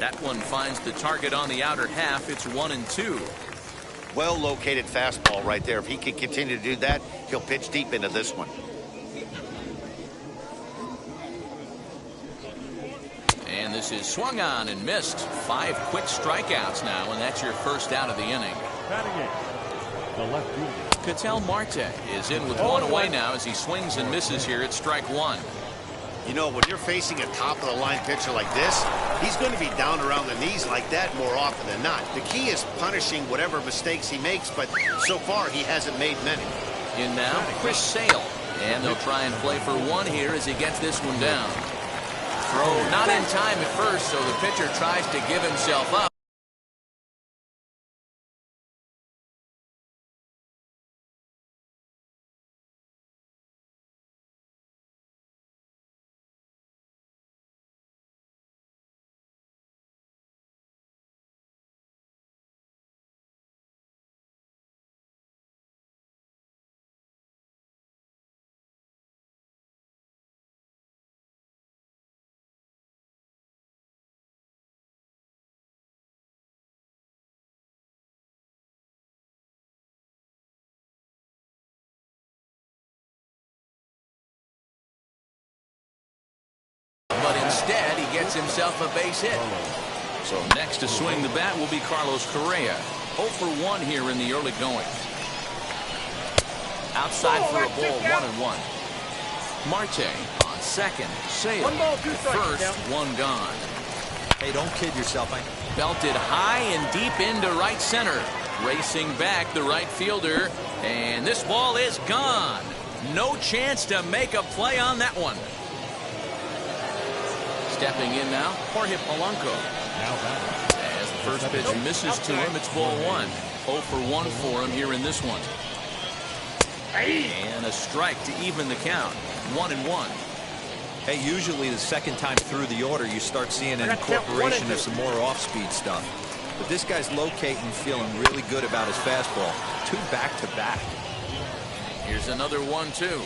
[SPEAKER 2] That one finds the target on the outer half. It's 1-2.
[SPEAKER 7] Well located fastball right there. If he can continue to do that, he'll pitch deep into this one.
[SPEAKER 2] And this is swung on and missed. 5 quick strikeouts now, and that's your first out of the inning.
[SPEAKER 3] Batting it, the left fielder.
[SPEAKER 2] Ketel Marte is in with one away now as he swings and misses here at strike one.
[SPEAKER 7] You know, when you're facing a top-of-the-line pitcher like this, he's going to be down around the knees like that more often than not. The key is punishing whatever mistakes he makes, but so far he hasn't made many.
[SPEAKER 2] In now, Chris Sale. And they'll try and play for one here as he gets this one down. Throw not in time at first, so the pitcher tries to give himself up. But instead, he gets himself a base hit. So next to swing the bat will be Carlos Correa. 0 for 1 here in the early going. Outside for a ball, 1-1. Marte on second. Sale
[SPEAKER 6] 1 ball, 2 strikes.
[SPEAKER 2] first,
[SPEAKER 6] Down.
[SPEAKER 2] 1 gone.
[SPEAKER 5] Hey, don't kid yourself.
[SPEAKER 2] Belted high and deep into right center. Racing back the right fielder. And this ball is gone. No chance to make a play on that one. Stepping in now, Jorge Polanco.
[SPEAKER 3] Now batting.
[SPEAKER 2] As the first pitch misses to him, it's ball 1. 0 for 1 for him here in this one. And a strike to even the count. 1-1.
[SPEAKER 5] Hey, usually the second time through the order, you start seeing an incorporation of some more off-speed stuff. But this guy's locating, feeling really good about his fastball. 2 back-to-back.
[SPEAKER 2] Here's another 1-2.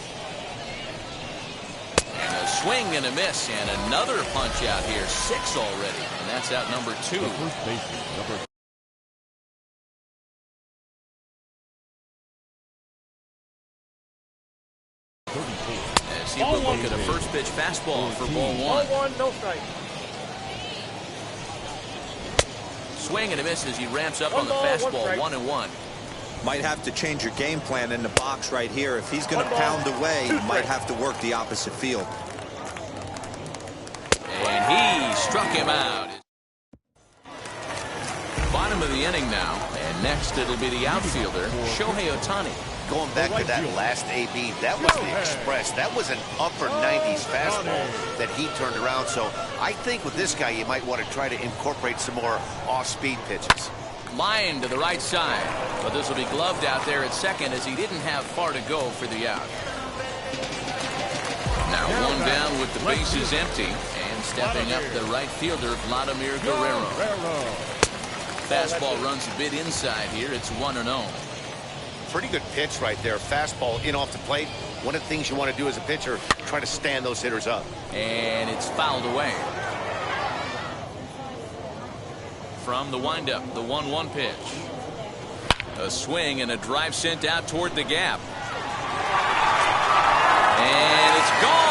[SPEAKER 2] And a swing and a miss, and another punch out here. 6 already, and that's out number 2.
[SPEAKER 3] The first baseman, number
[SPEAKER 2] As he will look at a first pitch fastball for ball 1.
[SPEAKER 6] Ball 1, no strike.
[SPEAKER 2] Swing and a miss as he ramps up
[SPEAKER 6] 1
[SPEAKER 2] on the
[SPEAKER 6] ball, 1
[SPEAKER 2] fastball.
[SPEAKER 6] strike.
[SPEAKER 2] 1-1.
[SPEAKER 5] Might have to change your game plan in the box right here. If he's going to
[SPEAKER 6] 1 ball,
[SPEAKER 5] pound away,
[SPEAKER 6] 2
[SPEAKER 5] you might
[SPEAKER 6] strikes.
[SPEAKER 5] have to work the opposite field.
[SPEAKER 2] And he struck him out. Bottom of the inning now. And next it'll be the outfielder, Shohei Ohtani.
[SPEAKER 7] Going back to that last AB, that was the express. That was an upper 90s fastball that he turned around. So I think with this guy, you might want to try to incorporate some more off-speed pitches.
[SPEAKER 2] Line to the right side. But this will be gloved out there at second as he didn't have far to go for the out. Now 1 down with the bases empty. And stepping up the right fielder, Vladimir Guerrero. Fastball runs a bit inside here. It's 1-0.
[SPEAKER 7] Pretty good pitch right there. Fastball in off the plate. One of the things you want to do as a pitcher, try to stand those hitters up.
[SPEAKER 2] And it's fouled away. From the windup, the 1-1 pitch. A swing and a drive sent out toward the gap. And it's gone.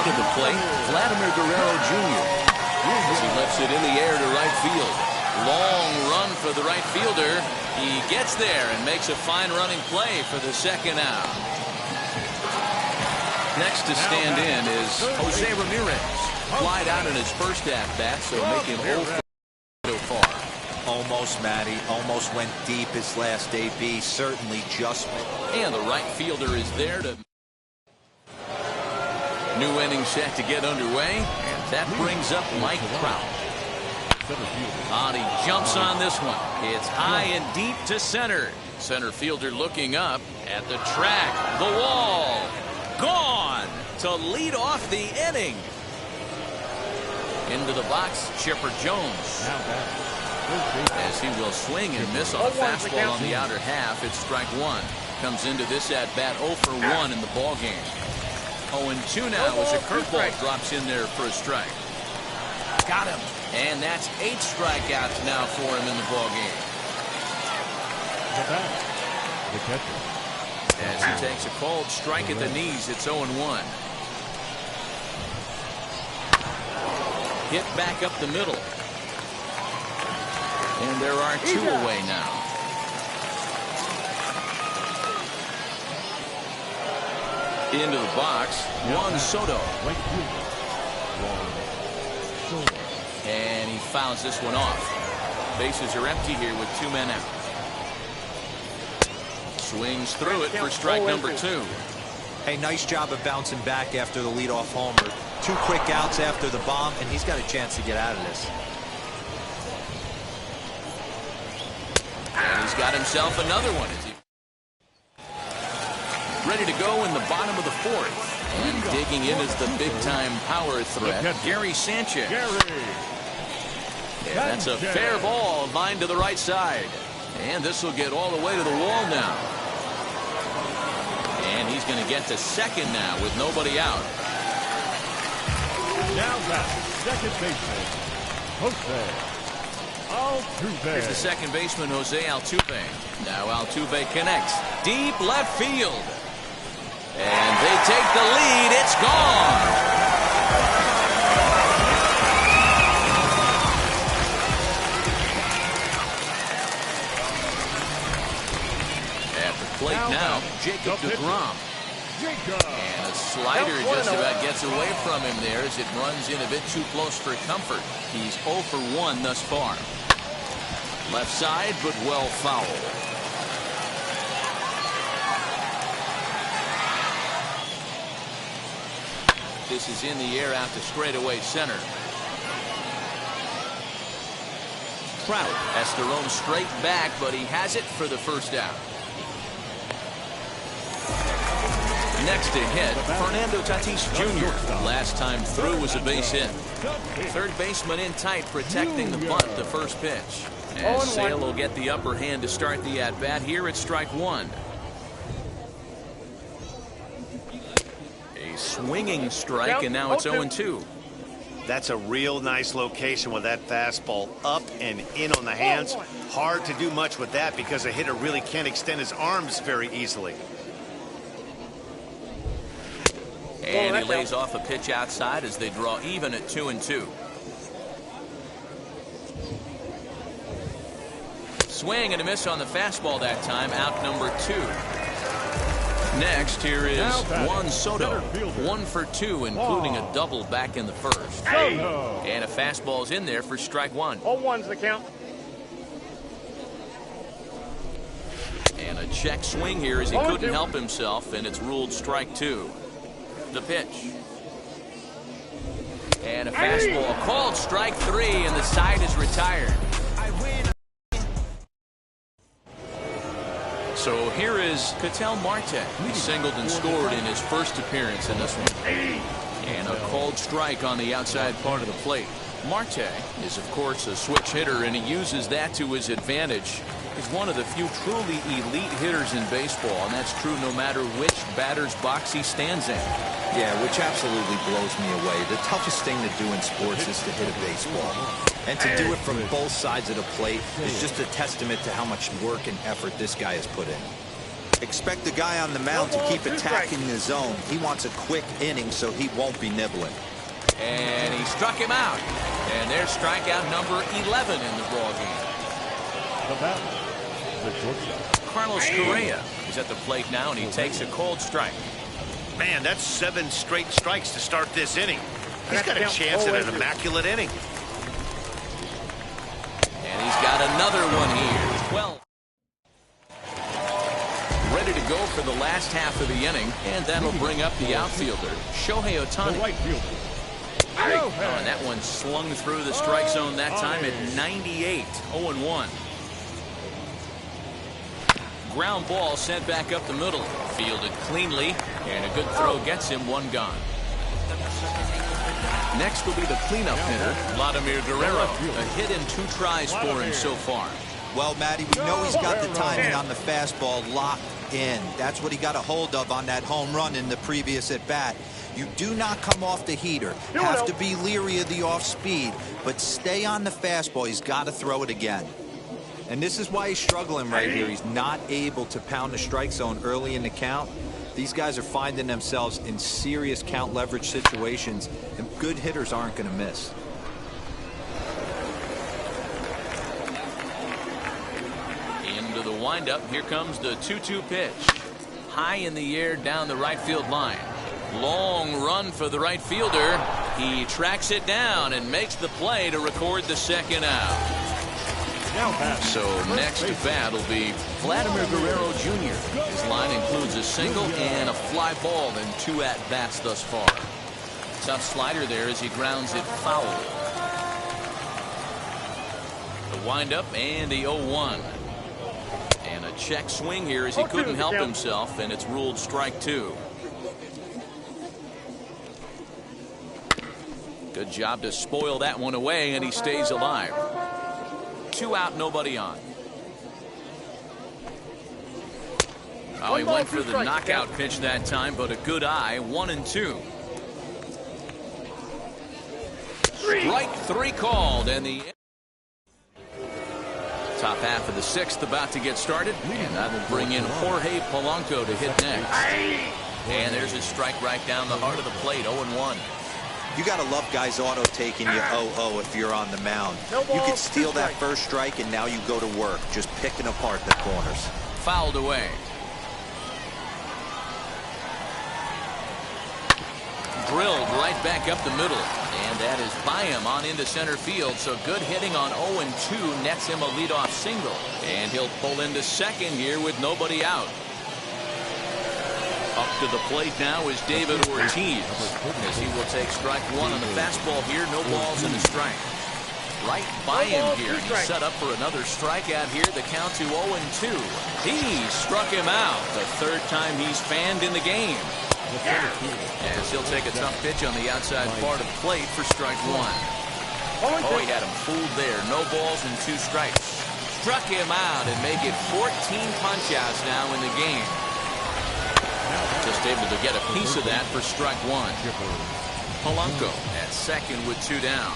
[SPEAKER 2] to the plate, Vladimir Guerrero Jr. As he lifts it in the air to right field. Long run for the right fielder. He gets there and makes a fine running play for the second out. Next to stand in is Jose Ramirez. Flied out in his first at-bat, so make him 0 for so far.
[SPEAKER 5] Almost, Matty. Almost went deep his last AB. Certainly just.
[SPEAKER 2] And the right fielder is there to. New inning set to get underway. And that brings up Mike Trout. He jumps on this one. It's high and deep to center. Center fielder looking up at the track. The wall. Gone to lead off the inning. Into the box, Chipper Jones. As he will swing and miss on a fastball on the outer half. It's strike one. Comes into this at-bat 0 for 1 in the ball game. 0-2 now as a curveball drops in there for a strike. Got him. And that's 8 strikeouts now for him in the ball game.
[SPEAKER 3] The catcher.
[SPEAKER 2] As he takes a cold strike at the knees, it's 0-1. Hit back up the middle. And there are 2 away now. Into the box, Juan Soto. And he fouls this one off. Bases are empty here with 2 men out. Swings through it for strike number 2.
[SPEAKER 5] Hey, nice job of bouncing back after the leadoff homer. 2 quick outs after the bomb, and he's got a chance to get out of this.
[SPEAKER 2] And he's got himself another one. Ready to go in the bottom of the 4th. And digging in is the big-time power threat, Gary Sanchez. Yeah, that's a fair ball, line to the right side. And this will get all the way to the wall now. And he's going to get to second now with nobody out.
[SPEAKER 3] Now back, second baseman, Jose Altuve.
[SPEAKER 2] Here's the second baseman, Jose Altuve. Now Altuve connects. Deep left field. And they take the lead. It's gone. At the plate now, Jacob deGrom. And a slider just about gets away from him there as it runs in a bit too close for comfort. He's 0 for 1 thus far. Left side, but well fouled. This is in the air out to straightaway center. Trout has to roam straight back, but he has it for the first out. Next to hit, Fernando Tatis Jr. Last time through was a base hit. Third baseman in tight, protecting the bunt the first pitch. As Sale will get the upper hand to start the at-bat. Here it's strike 1. A swinging strike, and now it's 0-2.
[SPEAKER 7] That's a real nice location with that fastball up and in on the hands. Hard to do much with that because a hitter really can't extend his arms very easily.
[SPEAKER 2] And he lays off a pitch outside as they draw even at 2-2. Swing and a miss on the fastball that time, out number 2. Next, here is Juan Soto, 1 for 2, including a double back in the first. And a fastball's in there for strike 1.
[SPEAKER 6] 0-1's the count.
[SPEAKER 2] And a check swing here as he couldn't help himself, and it's ruled strike 2. The pitch. And a fastball called strike 3, and the side is retired. So here is Ketel Marte. He singled and scored in his first appearance in this one. And a called strike on the outside part of the plate. Marte is, of course, a switch hitter, and he uses that to his advantage. He's one of the few truly elite hitters in baseball, and that's true no matter which batter's box he stands in.
[SPEAKER 5] Yeah, which absolutely blows me away. The toughest thing to do in sports is to hit a baseball. And to do it from both sides of the plate is just a testament to how much work and effort this guy has put in. Expect the guy on the mound to keep attacking the zone. He wants a quick inning so he won't be nibbling.
[SPEAKER 2] And he struck him out. And there's strikeout number 11 in the ball game.
[SPEAKER 3] The batter, the shortstop,
[SPEAKER 2] Carlos Correa is at the plate now, and he takes a cold strike.
[SPEAKER 4] Man, that's 7 straight strikes to start this inning. He's got a chance at an immaculate inning.
[SPEAKER 2] And he's got another one here. 12. Ready to go for the last half of the inning, and that'll bring up the outfielder, Shohei
[SPEAKER 3] the
[SPEAKER 2] Ohtani.
[SPEAKER 3] right fielder.
[SPEAKER 2] Oh, and that one slung through the strike zone that time at 98, 0-1. Ground ball sent back up the middle. Fielded cleanly, and a good throw gets him one gone. Next will be the cleanup hitter, Vladimir Guerrero. A hit in 2 tries for him so far.
[SPEAKER 5] Well, Matty, we know he's got the timing on the fastball locked in. That's what he got a hold of on that home run in the previous at-bat. You do not come off the heater. Have to be leery of the off-speed, but stay on the fastball. He's got to throw it again. And this is why he's struggling right here. He's not able to pound the strike zone early in the count. These guys are finding themselves in serious count leverage situations, and good hitters aren't going to miss.
[SPEAKER 2] Into the windup. Here comes the 2-2 pitch. High in the air down the right field line. Long run for the right fielder. He tracks it down and makes the play to record the second out. So next to bat will be Vladimir Guerrero Jr. His line includes a single and a fly ball in 2 at-bats thus far. Tough slider there as he grounds it foul. The windup and the 0-1. And a check swing here as he couldn't help himself, and it's ruled strike 2. Good job to spoil that one away, and he stays alive. 2 out, nobody on. Oh, he went for the knockout pitch that time, but a good eye. 1-2. Strike 3 called, and the top half of the 6th about to get started, and that will bring in Jorge Polanco to hit next. And there's his strike right down the heart of the plate. 0-1.
[SPEAKER 5] You got to love guys auto-taking you 0-0 if you're on the mound. You could steal that first strike, and now you go to work, just picking apart the corners.
[SPEAKER 2] Fouled away. Drilled right back up the middle. And that is by him on into center field. So good hitting on 0-2 nets him a leadoff single. And he'll pull into second here with nobody out. Up to the plate now is David Ortiz, as he will take strike 1 on the fastball here. No balls in the strike. Right by him here. He's set up for another strikeout here. The count to 0-2. He struck him out. The 3rd time he's fanned in the game. As he'll take a tough pitch on the outside part of the plate for strike 1. Oh, he had him fooled there. No balls and 2 strikes. Struck him out and make it 14 punch-outs now in the game. Just able to get a piece of that for strike 1. Polanco at second with 2 down.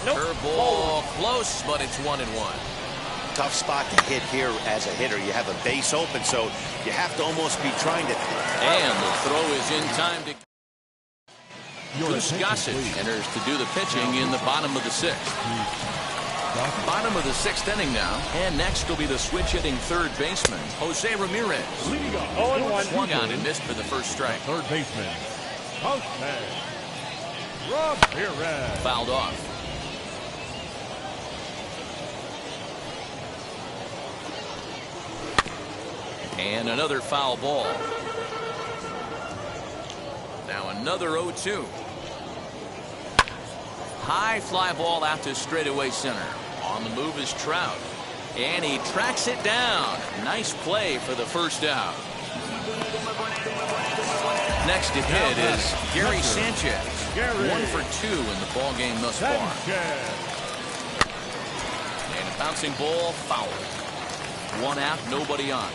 [SPEAKER 2] Curveball close, but it's 1-1.
[SPEAKER 7] Tough spot to hit here as a hitter. You have a base open, so you have to almost be trying to.
[SPEAKER 2] And the throw is in time to. Goose Gossett enters to do the pitching in the bottom of the 6th. Bottom of the 6th inning now, and next will be the switch-hitting 3rd baseman, Jose Ramirez. Swung on and missed for the first strike.
[SPEAKER 3] 3rd baseman, Jose Ramirez.
[SPEAKER 2] Fouled off. And another foul ball. Now another 0-2. High fly ball out to straightaway center. On the move is Trout. And he tracks it down. Nice play for the first out. Next to hit is Gary Sanchez. 1 for 2 in the ball game thus far. And a bouncing ball foul. 1 out, nobody on.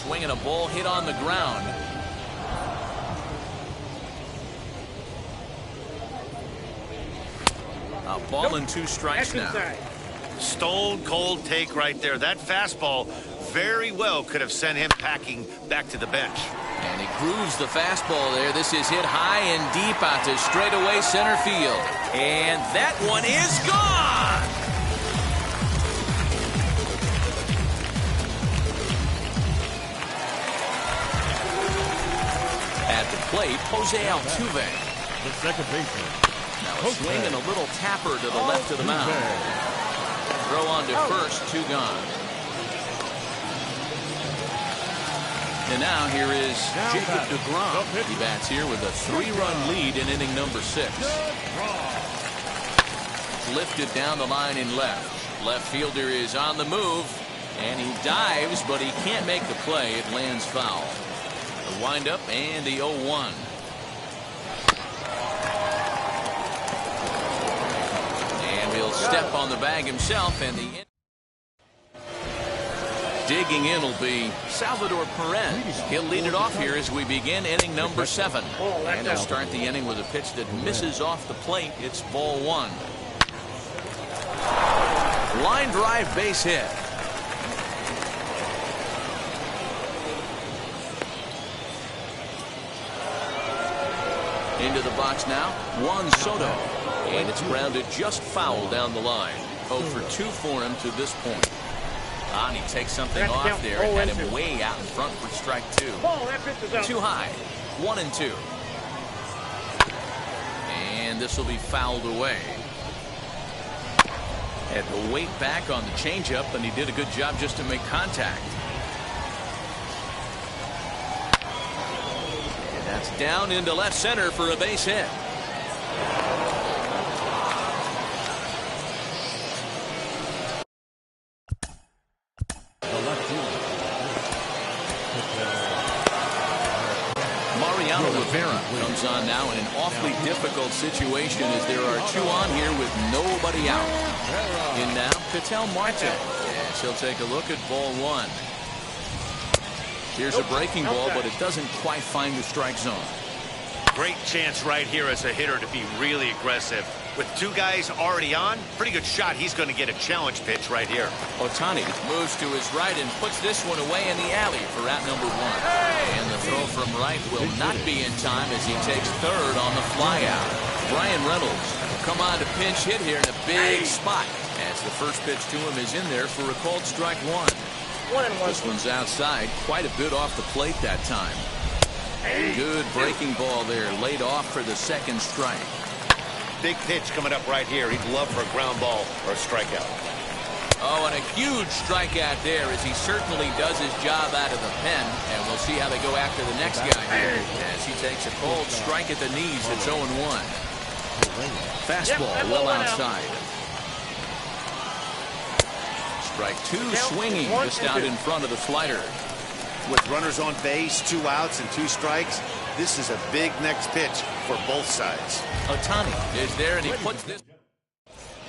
[SPEAKER 2] Swinging a ball hit on the ground. A ball and 2 strikes now.
[SPEAKER 4] Stone cold take right there. That fastball very well could have sent him packing back to the bench.
[SPEAKER 2] And he grooves the fastball there. This is hit high and deep out to straightaway center field. And that one is gone! At the plate, Jose Altuve.
[SPEAKER 3] The second baseman.
[SPEAKER 2] Now a swing and a little tapper to the left of the mound. Throw on to first, 2 gone. And now here is Jacob deGrom. He bats here with a 3-run lead in inning number 6. Lifted down the line in left. Left fielder is on the move. And he dives, but he can't make the play. It lands foul. The windup and the 0-1. And he'll step on the bag himself, and the digging in will be Salvador Perez. He'll lead it off here as we begin inning number 7. And he'll start the inning with a pitch that misses off the plate. It's ball 1. Line drive base hit. Into the box now, Juan Soto. And it's grounded just foul down the line. 0 for 2 for him to this point. And he takes something off there and had him way out in front for strike 2. Too high. 1-2. And this will be fouled away. Had the weight back on the changeup, and he did a good job just to make contact. And that's down into left center for a base hit. Rivera comes on now in an awfully difficult situation as there are 2 on here with nobody out. In now, Ketel Marte. Yes, he'll take a look at ball 1. Here's a breaking ball, but it doesn't quite find the strike zone.
[SPEAKER 4] Great chance right here as a hitter to be really aggressive. With 2 guys already on, pretty good shot. He's going to get a challenge pitch right here.
[SPEAKER 2] Ohtani moves to his right and puts this one away in the alley for out number 1. And the throw from right will not be in time as he takes third on the flyout. Brian Reynolds will come on to pinch hit here in a big spot as the first pitch to him is in there for a called strike 1. This one's outside, quite a bit off the plate that time. Good breaking ball there, laid off for the second strike.
[SPEAKER 4] Big pitch coming up right here. He'd love for a ground ball or a strikeout.
[SPEAKER 2] Oh, and a huge strikeout there as he certainly does his job out of the pen. And we'll see how they go after the next guy here as he takes a cold strike at the knees. It's 0-1. Fastball well outside. Strike 2 swinging just out in front of the slider.
[SPEAKER 7] With runners on base, 2 outs and 2 strikes, this is a big next pitch for both sides.
[SPEAKER 2] Ohtani is there, and he puts this.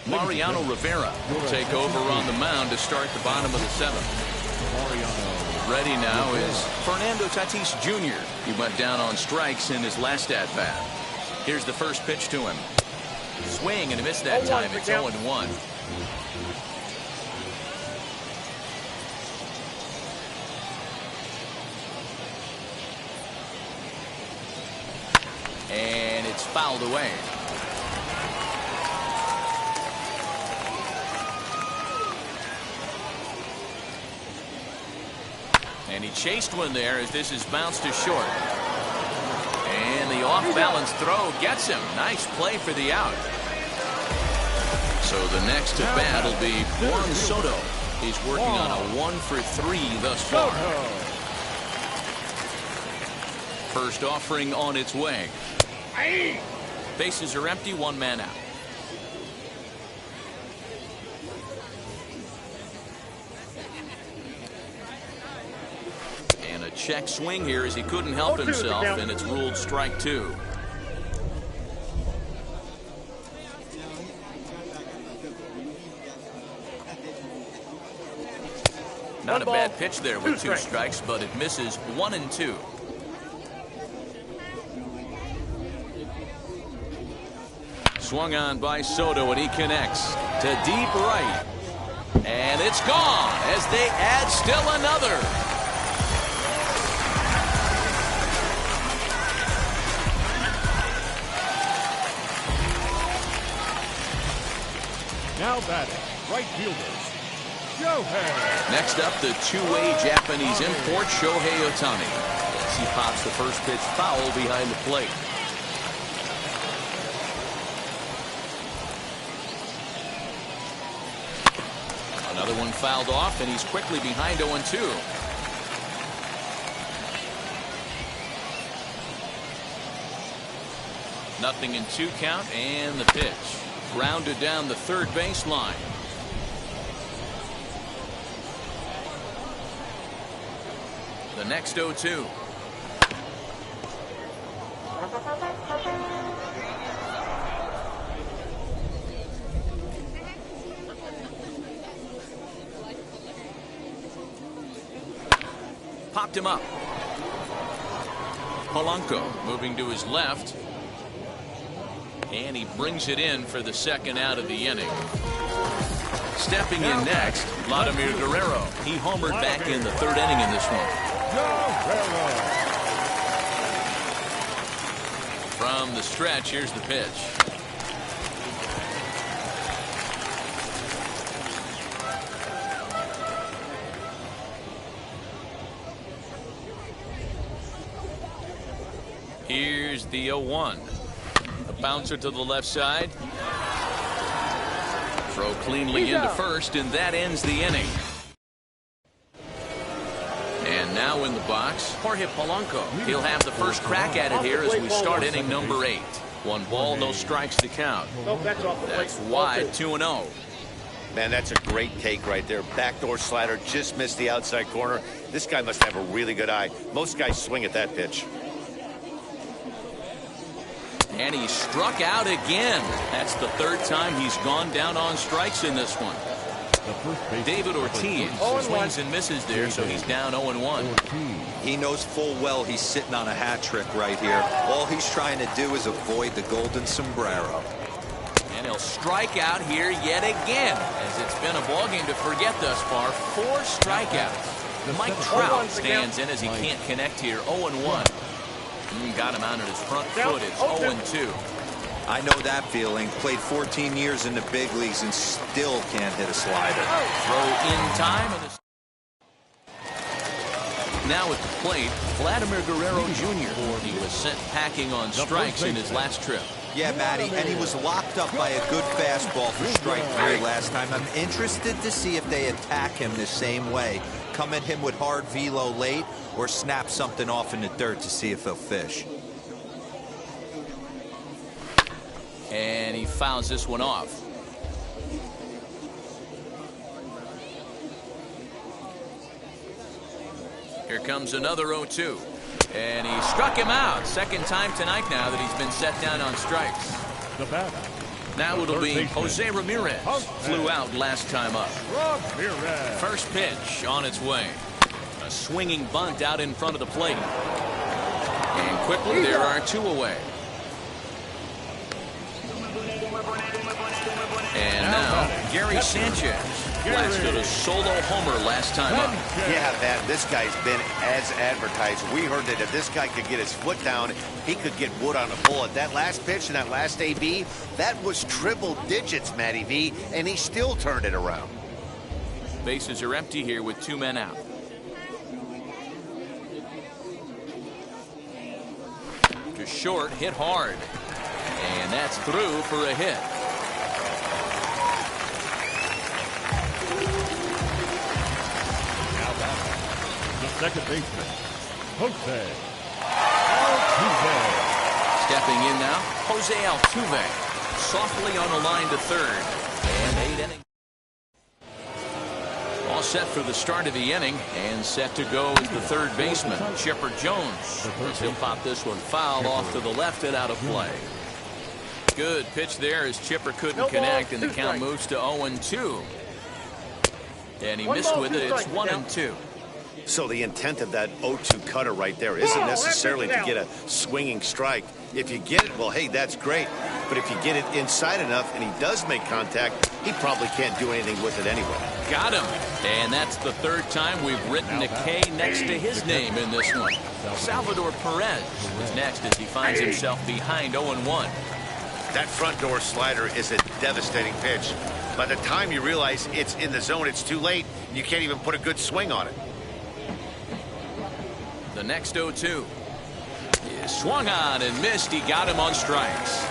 [SPEAKER 2] Mariano Rivera will take over on the mound to start the bottom of the 7th. Ready now is Fernando Tatis Jr. He went down on strikes in his last at-bat. Here's the first pitch to him. Swing and a miss that time. It's 0-1. And it's fouled away. And he chased one there as this is bounced to short. And the off-balance throw gets him. Nice play for the out. So the next at bat will be Juan Soto. He's working on a 1 for 3 thus far. First offering on its way. Bases are empty, 1 man out. And a check swing here as he couldn't help himself, and it's ruled strike 2. Not a bad pitch there with 2 strikes, but it misses 1-2. Swung on by Soto, and he connects to deep right. And it's gone as they add still another.
[SPEAKER 3] Now batting, right fielders, Shohei.
[SPEAKER 2] Next up, the two-way Japanese import, Shohei Ohtani. As he pops the first pitch foul behind the plate. Another one fouled off, and he's quickly behind 0-2. Nothing in 2 count, and the pitch. Grounded down the third baseline. The next 0-2. Popped him up. Polanco moving to his left. And he brings it in for the second out of the inning. Stepping in next, Vladimir Guerrero. He homered back in the third inning in this one. From the stretch, here's the pitch. Here's the 0-1. A bouncer to the left side. Throw cleanly into first, and that ends the inning. And now in the box, Jorge Polanco. He'll have the first crack at it here as we start inning number 8. 1 ball, no strikes to count. That's wide, 2-0.
[SPEAKER 7] Man, that's a great take right there. Backdoor slider, just missed the outside corner. This guy must have a really good eye. Most guys swing at that pitch.
[SPEAKER 2] And he struck out again. That's the third time he's gone down on strikes in this one. David Ortiz swings and misses there, so he's down 0-1.
[SPEAKER 5] He knows full well he's sitting on a hat trick right here. All he's trying to do is avoid the golden sombrero.
[SPEAKER 2] And he'll strike out here yet again, as it's been a ballgame to forget thus far. 4 strikeouts. Mike Trout stands in as he can't connect here. 0-1. Got him out on his front foot. It's 0-2.
[SPEAKER 5] I know that feeling. Played 14 years in the big leagues and still can't hit a slider.
[SPEAKER 2] Throw in time. Now at the plate, Vladimir Guerrero Jr. He was sent packing on strikes in his last trip.
[SPEAKER 5] Yeah, Matty, and he was locked up by a good fastball for strike 3 last time. I'm interested to see if they attack him the same way. Come at him with hard velo late or snap something off in the dirt to see if he'll fish.
[SPEAKER 2] And he fouls this one off. Here comes another 0-2. And he struck him out. Second time tonight now that he's been set down on strikes.
[SPEAKER 3] The batter.
[SPEAKER 2] Now it'll be Jose Ramirez. Flew out last time up. First pitch on its way. A swinging bunt out in front of the plate. And quickly there are 2 away. And now Gary Sanchez blasted a solo homer last time up.
[SPEAKER 7] Yeah, man, this guy's been as advertised. We heard that if this guy could get his foot down, he could get wood on a bullet. That last pitch and that last AB, that was triple digits, Matty V, and he still turned it around.
[SPEAKER 2] Bases are empty here with 2 men out. To short, hit hard. And that's through for a hit.
[SPEAKER 3] Second baseman, Jose Altuve.
[SPEAKER 2] Stepping in now, Jose Altuve. Softly on the line to third. And 8 innings. All set for the start of the inning. And set to go is the third baseman, Chipper Jones. He'll pop this one foul off to the left and out of play. Good pitch there as Chipper couldn't connect, and the count moves to 0-2. And he missed with it. It's 1-2.
[SPEAKER 7] So the intent of that 0-2 cutter right there isn't necessarily to get a swinging strike. If you get it, well, hey, that's great. But if you get it inside enough and he does make contact, he probably can't do anything with it anyway.
[SPEAKER 2] Got him. And that's the third time we've written a K next to his name in this one. Salvador Perez is next as he finds himself behind 0-1.
[SPEAKER 4] That front door slider is a devastating pitch. By the time you realize it's in the zone, it's too late. You can't even put a good swing on it.
[SPEAKER 2] The next 0-2 is swung on and missed. He got him on strikes.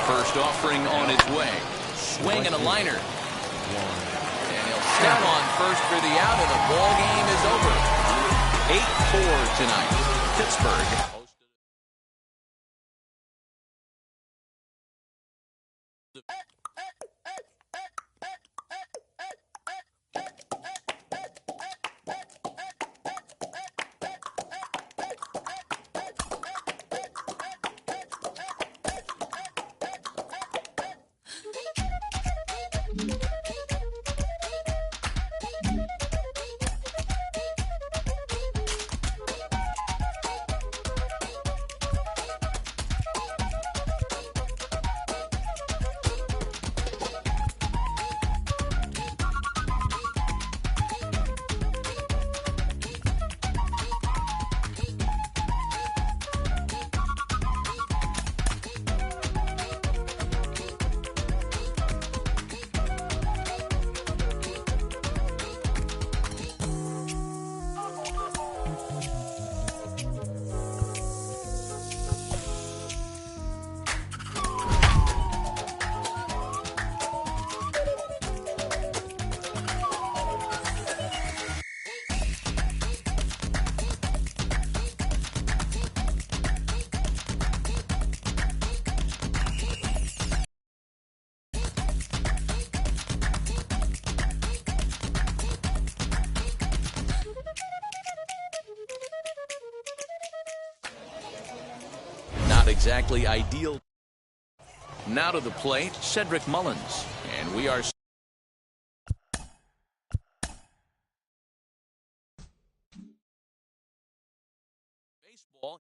[SPEAKER 2] First offering on its way. Swing and a liner. And he'll step on first for the out, and the ball game is over. 8-4 tonight. Pittsburgh. Exactly ideal. Now to the plate, Cedric Mullins, and we are baseball.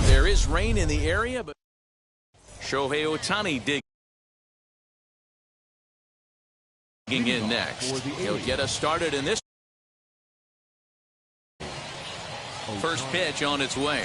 [SPEAKER 2] There is rain in the area, but Shohei Ohtani digging in next. He'll get us started in this. First pitch on its way.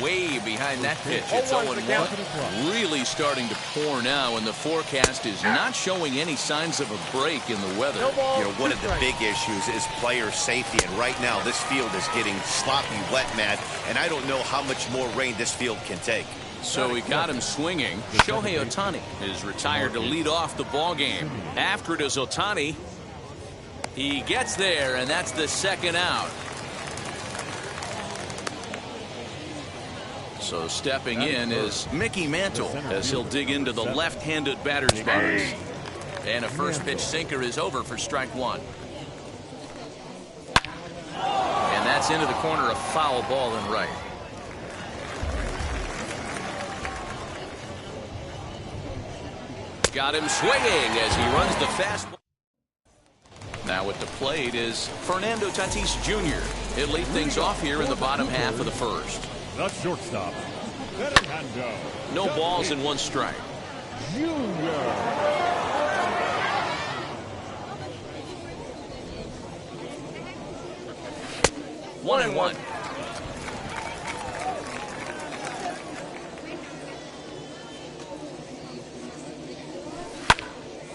[SPEAKER 2] Way behind that pitch. It's 0-1. Really starting to pour now, and the forecast is not showing any signs of a break in the weather.
[SPEAKER 7] You know, one of the big issues is player safety, and right now this field is getting sloppy wet, Matt, and I don't know how much more rain this field can take.
[SPEAKER 2] So he got him swinging. Shohei Ohtani is retired to lead off the ball game. After it is Ohtani. He gets there, and that's the second out. So stepping in is Mickey Mantle as he'll dig into the left-handed batter's box. And a first pitch sinker is over for strike one. And that's into the corner, a foul ball in right. Got him swinging as he runs the fastball. Now at the plate is Fernando Tatis Jr. He'll lead things off here in the bottom half of the first.
[SPEAKER 3] The shortstop, Fernando.
[SPEAKER 2] No balls and one strike.
[SPEAKER 3] Junior.
[SPEAKER 2] 1-1.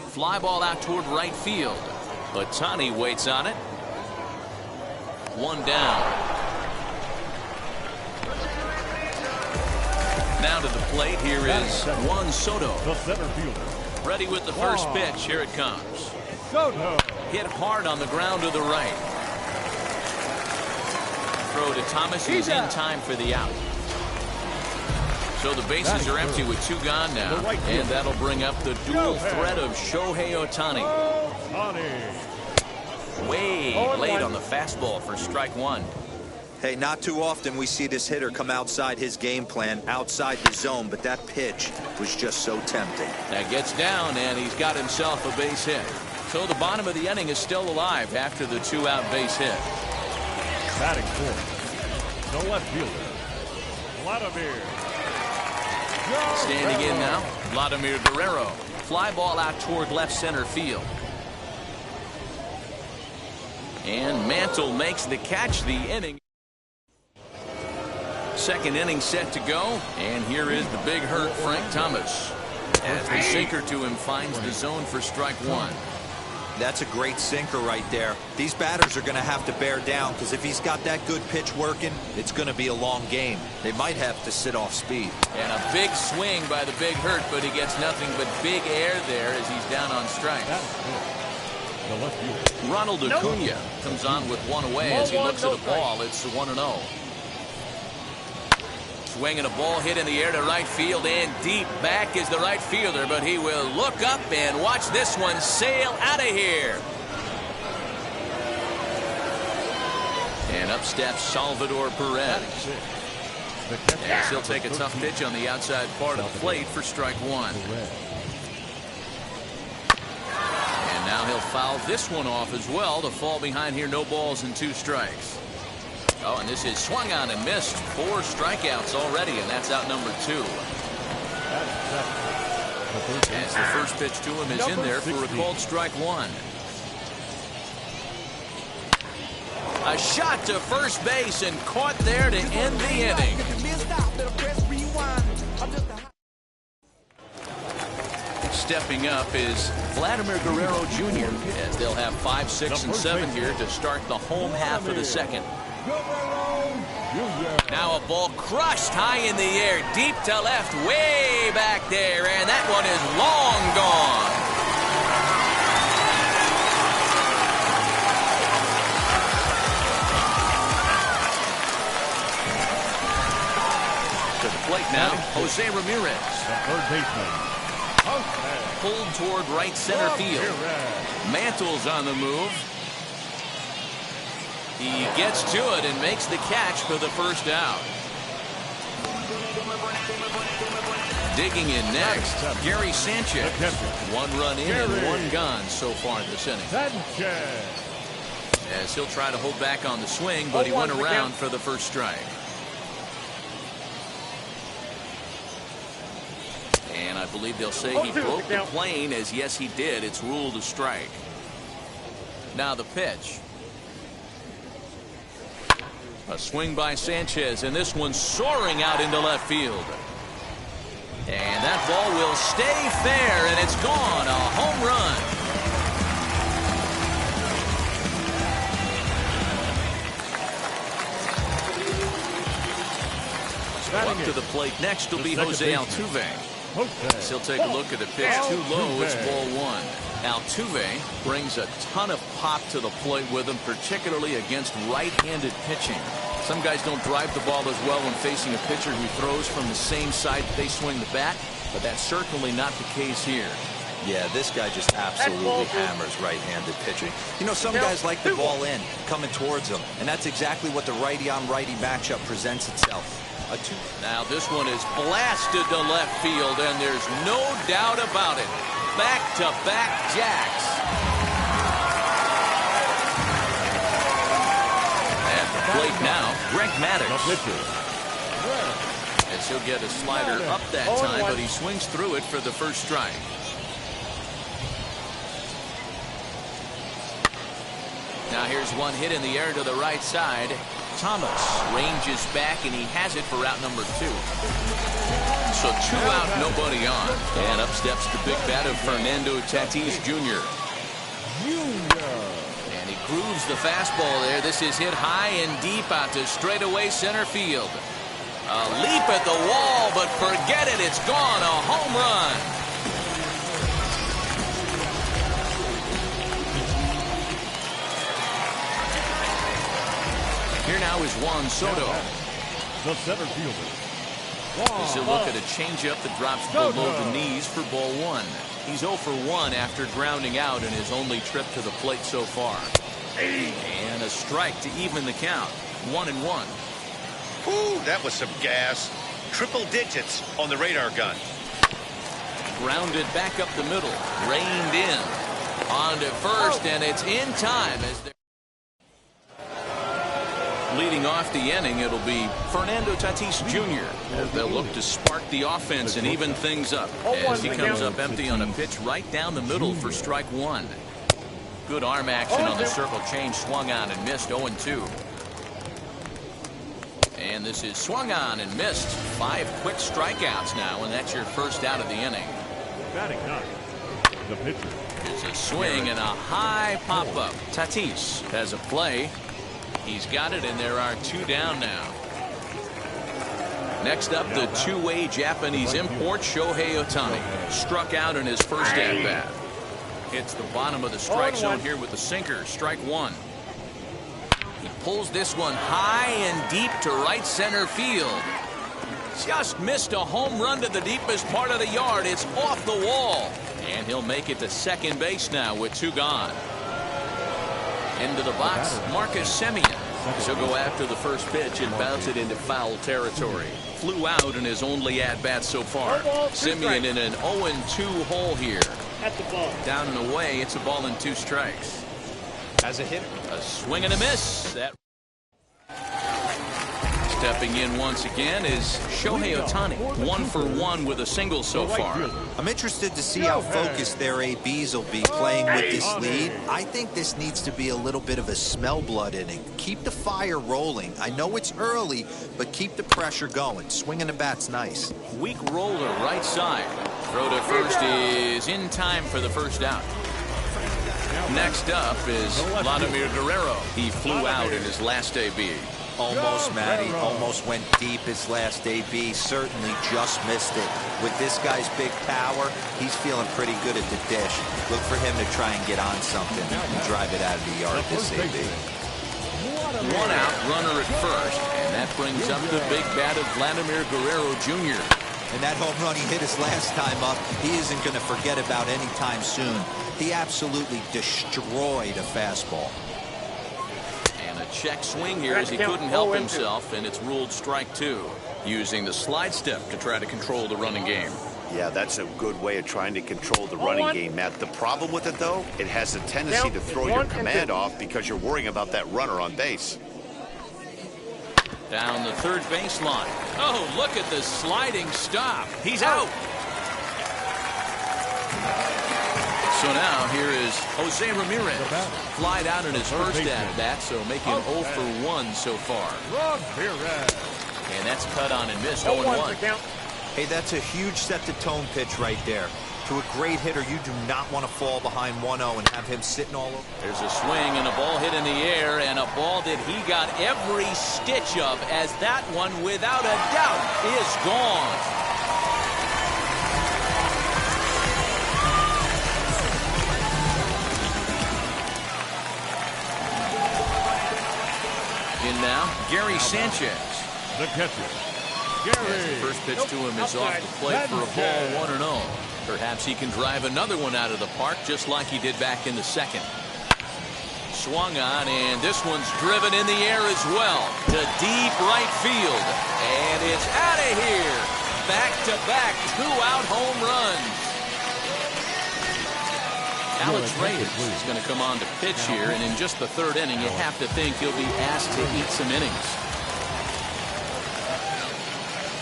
[SPEAKER 2] Fly ball out toward right field. Ohtani waits on it. One down. Now to the plate. Here is Juan Soto.
[SPEAKER 3] The center fielder.
[SPEAKER 2] Ready with the first pitch. Here it comes.
[SPEAKER 3] Soto.
[SPEAKER 2] Hit hard on the ground to the right. Throw to Thomas, who's in time for the out. So the bases are empty with 2 gone now. And that'll bring up the dual threat of Shohei Ohtani. Way late on the fastball for strike 1.
[SPEAKER 5] Hey, not too often we see this hitter come outside his game plan, outside the zone, but that pitch was just so tempting.
[SPEAKER 2] That gets down, and he's got himself a base hit. So the bottom of the inning is still alive after the 2-out base hit.
[SPEAKER 3] Batting fourth, the left fielder, Vladimir.
[SPEAKER 2] Standing in now, Vladimir Guerrero. Fly ball out toward left center field. And Mantle makes the catch. The inning. Second inning set to go. And here is the big hurt, Frank Thomas. As the sinker to him finds the zone for strike 1.
[SPEAKER 5] That's a great sinker right there. These batters are going to have to bear down, because if he's got that good pitch working, it's going to be a long game. They might have to sit off speed.
[SPEAKER 2] And a big swing by the big hurt, but he gets nothing but big air there as he's down on strikes. Ronald Acuna comes on with 1 away as he looks at a ball. It's 1-0. Swinging a ball hit in the air to right field, and deep back is the right fielder, but he will look up and watch this one sail out of here. And up steps Salvador Perez. As he'll take a tough pitch on the outside part of the plate for strike 1. And now he'll foul this one off as well to fall behind here. No balls and 2 strikes. Oh, and this is swung on and missed. 4 strikeouts already, and that's out number 2. As the first pitch to him is in there for a called strike 1. A shot to first base and caught there to end the inning. Stepping up is Vladimir Guerrero Jr. as they'll have 5, 6, and 7 here to start the home half of the second. Now a ball crushed high in the air, deep to left, way back there, and that one is long gone. To the plate now, Jose Ramirez.
[SPEAKER 3] The third baseman,
[SPEAKER 2] pulled toward right center field. Mantle's on the move. He gets to it and makes the catch for the first out. Digging in next, Gary Sanchez. 1 run in and 1 gone so far this inning. As he'll try to hold back on the swing, but he went around for the first strike. And I believe they'll say he broke the plane, as yes he did. It's ruled a strike. Now the pitch. A swing by Sanchez, and this one soaring out into left field. And that ball will stay fair, and it's gone. A home run. Up to the plate next will be Jose Altuve. As he'll take a look at the pitch. Too low. It's ball 1. Altuve brings a ton of pop to the plate with him, particularly against right-handed pitching. Some guys don't drive the ball as well when facing a pitcher who throws from the same side that they swing the bat, but that's certainly not the case here.
[SPEAKER 5] Yeah, this guy just absolutely hammers right-handed pitching. You know, some guys like the ball in, coming towards them, and that's exactly what the righty-on-righty matchup presents itself.
[SPEAKER 2] Now this one is blasted to left field, and there's no doubt about it. Back-to-back jacks. At the plate now, Greg Maddux. As he'll get a slider up that time, but he swings through it for the first strike. Now here's one hit in the air to the right side. Thomas ranges back, and he has it for out number 2. So 2 out, nobody on. And up steps the big bat of Fernando Tatis Jr. moves the fastball there. This is hit high and deep out to straightaway center field. A leap at the wall, but forget it. It's gone. A home run. Here now is Juan Soto.
[SPEAKER 3] The center fielder.
[SPEAKER 2] As you look at a changeup that drops below the knees for ball one. He's 0 for 1 after grounding out in his only trip to the plate so far. And a strike to even the count. 1-1.
[SPEAKER 4] Ooh, that was some gas. Triple digits on the radar gun.
[SPEAKER 2] Grounded back up the middle. Reined in. On to first, and it's in time as they're leading off the inning. It'll be Fernando Tatis Jr. as they'll look to spark the offense and even things up as he comes up empty on a pitch right down the middle for strike one. Good arm action on the circle change, swung on and missed. 0-2. And this is swung on and missed. 5 quick strikeouts now, and that's your first out of the inning.
[SPEAKER 3] Batting ninth, the pitcher.
[SPEAKER 2] There's a swing and a high pop-up. Tatis has a play. He's got it, and there are 2 down now. Next up, the two-way Japanese import Shohei Ohtani. Struck out in his first at-bat. Hits the bottom of the strike zone here with the sinker. Strike one. He pulls this one high and deep to right center field. Just missed a home run to the deepest part of the yard. It's off the wall. And he'll make it to second base now with 2 gone. Into the box, Marcus Semien. He'll go after the first pitch and bounce it into foul territory. Flew out in his only at-bat so far. Semien in an 0-2 hole here.
[SPEAKER 6] At the ball.
[SPEAKER 2] Down and away, it's a ball and 2 strikes.
[SPEAKER 5] As a hitter,
[SPEAKER 2] A swing and a miss. That stepping in once again is Shohei Ohtani. 1 for 1 with a single so far.
[SPEAKER 5] I'm interested to see how focused their ABs will be playing with this lead. I think this needs to be a little bit of a smell blood inning. Keep the fire rolling. I know it's early, but keep the pressure going. Swinging the bat's nice.
[SPEAKER 2] Weak roller right side. Throw to first is in time for the first out. Next up is Vladimir Guerrero. He flew out in his last AB.
[SPEAKER 5] Almost, Matty. Almost went deep his last AB. Certainly just missed it. With this guy's big power, he's feeling pretty good at the dish. Look for him to try and get on something and drive it out of the yard this AB.
[SPEAKER 2] 1 out, runner at first, and that brings up the big bat of Vladimir Guerrero Jr.
[SPEAKER 5] And that home run he hit his last time up, he isn't going to forget about anytime soon. He absolutely destroyed a fastball.
[SPEAKER 2] And a check swing here as he couldn't help himself, and it's ruled strike 2. Using the slide step to try to control the running game.
[SPEAKER 7] Yeah, that's a good way of trying to control the running game, Matt. The problem with it, though, it has a tendency to throw your command off because you're worrying about that runner on base.
[SPEAKER 2] Down the third baseline. Oh, look at the sliding stop. He's out. So now here is Jose Ramirez. Flied out in his first at-bat, so making 0 for 1 so far. And that's cut on and missed. 0-1.
[SPEAKER 5] Hey, that's a huge set-the-tone pitch right there. To a great hitter, you do not want to fall behind 1-0 and have him sitting all over.
[SPEAKER 2] There's a swing and a ball hit in the air, and a ball that he got every stitch of, as that one, without a doubt, is gone. In now, Gary Sanchez.
[SPEAKER 3] The catcher,
[SPEAKER 2] As the first pitch to him is off the plate for a ball 1-0. Perhaps he can drive another one out of the park just like he did back in the second. Swung on, and this one's driven in the air as well to deep right field. And it's out of here. Back-to-back 2-out home runs. Alex Reyes is going to come on to pitch here, and in just the third inning, you have to think he'll be asked to eat some innings.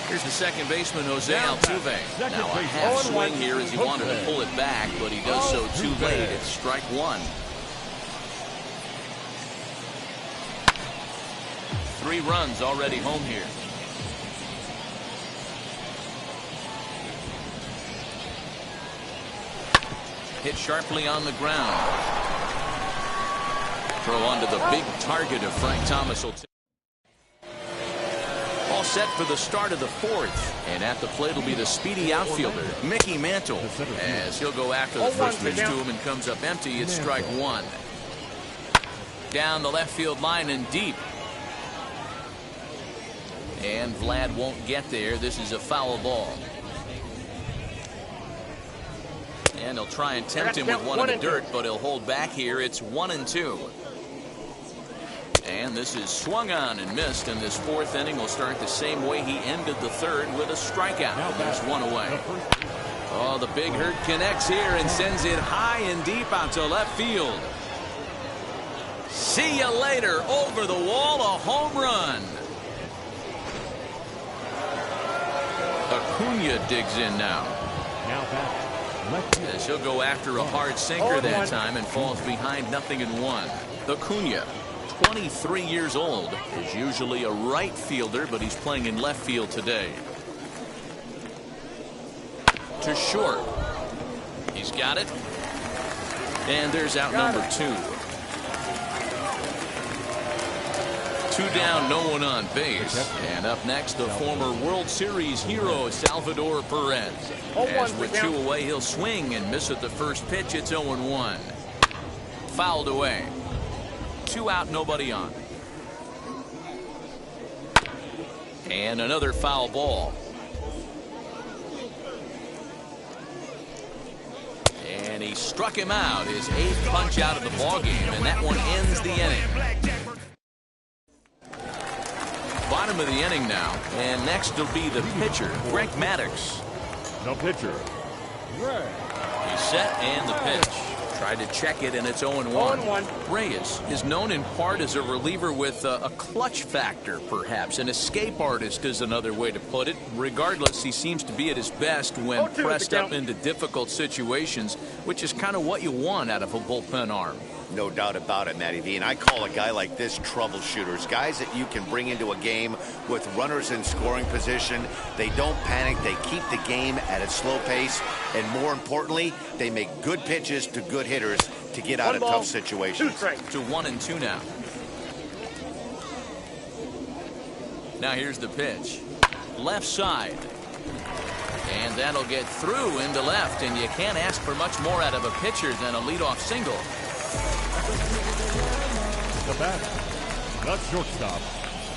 [SPEAKER 2] Here's the second baseman, Jose Altuve. Now a half swing here as he wanted to pull it back, but he does so too late. It's strike 1. 3 runs already home here. Hit sharply on the ground. Throw onto the big target of Frank Thomas. All set for the start of the fourth. And at the plate will be the speedy outfielder, Mickey Mantle. As he'll go after the first pitch to him and comes up empty. It's strike one. Down the left field line and deep. And Vlad won't get there. This is a foul ball. And he'll try and tempt him with one in the dirt, but he'll hold back here. It's 1-2. And this is swung on and missed, and this fourth inning will start the same way he ended the third, with a strikeout. There's one away. Oh, the big hurt connects here and sends it high and deep out to left field. See you later. Over the wall, a home run. Acuna digs in now. As he'll go after a hard sinker that time and falls behind 0-1. Acuna, 23 years old, is usually a right fielder, but he's playing in left field today. To short. He's got it. And there's out number 2. 2 down, no one on base. And up next, the former World Series hero, Salvador Perez. As with 2 away, he'll swing and miss at the first pitch. It's 0-1. Fouled away. 2 out, nobody on. And another foul ball. And he struck him out, his 8th punch out of the ballgame, and that one ends the inning. Bottom of the inning now, and next will be the pitcher, Greg Maddux.
[SPEAKER 3] The pitcher, Greg.
[SPEAKER 2] He's set, and the pitch. Tried to check it, and it's 0-1. Reyes is known in part as a reliever with a clutch factor, perhaps. An escape artist is another way to put it. Regardless, he seems to be at his best when pressed up into difficult situations, which is kind of what you want out of a bullpen arm.
[SPEAKER 7] No doubt about it, Matty V. And I call a guy like this troubleshooters. Guys that you can bring into a game with runners in scoring position. They don't panic. They keep the game at a slow pace. And more importantly, they make good pitches to good hitters to get out of tough situations.
[SPEAKER 2] To 1-2 now. Now here's the pitch. Left side. And that'll get through into left. And you can't ask for much more out of a pitcher than a leadoff single.
[SPEAKER 3] The batter, the shortstop,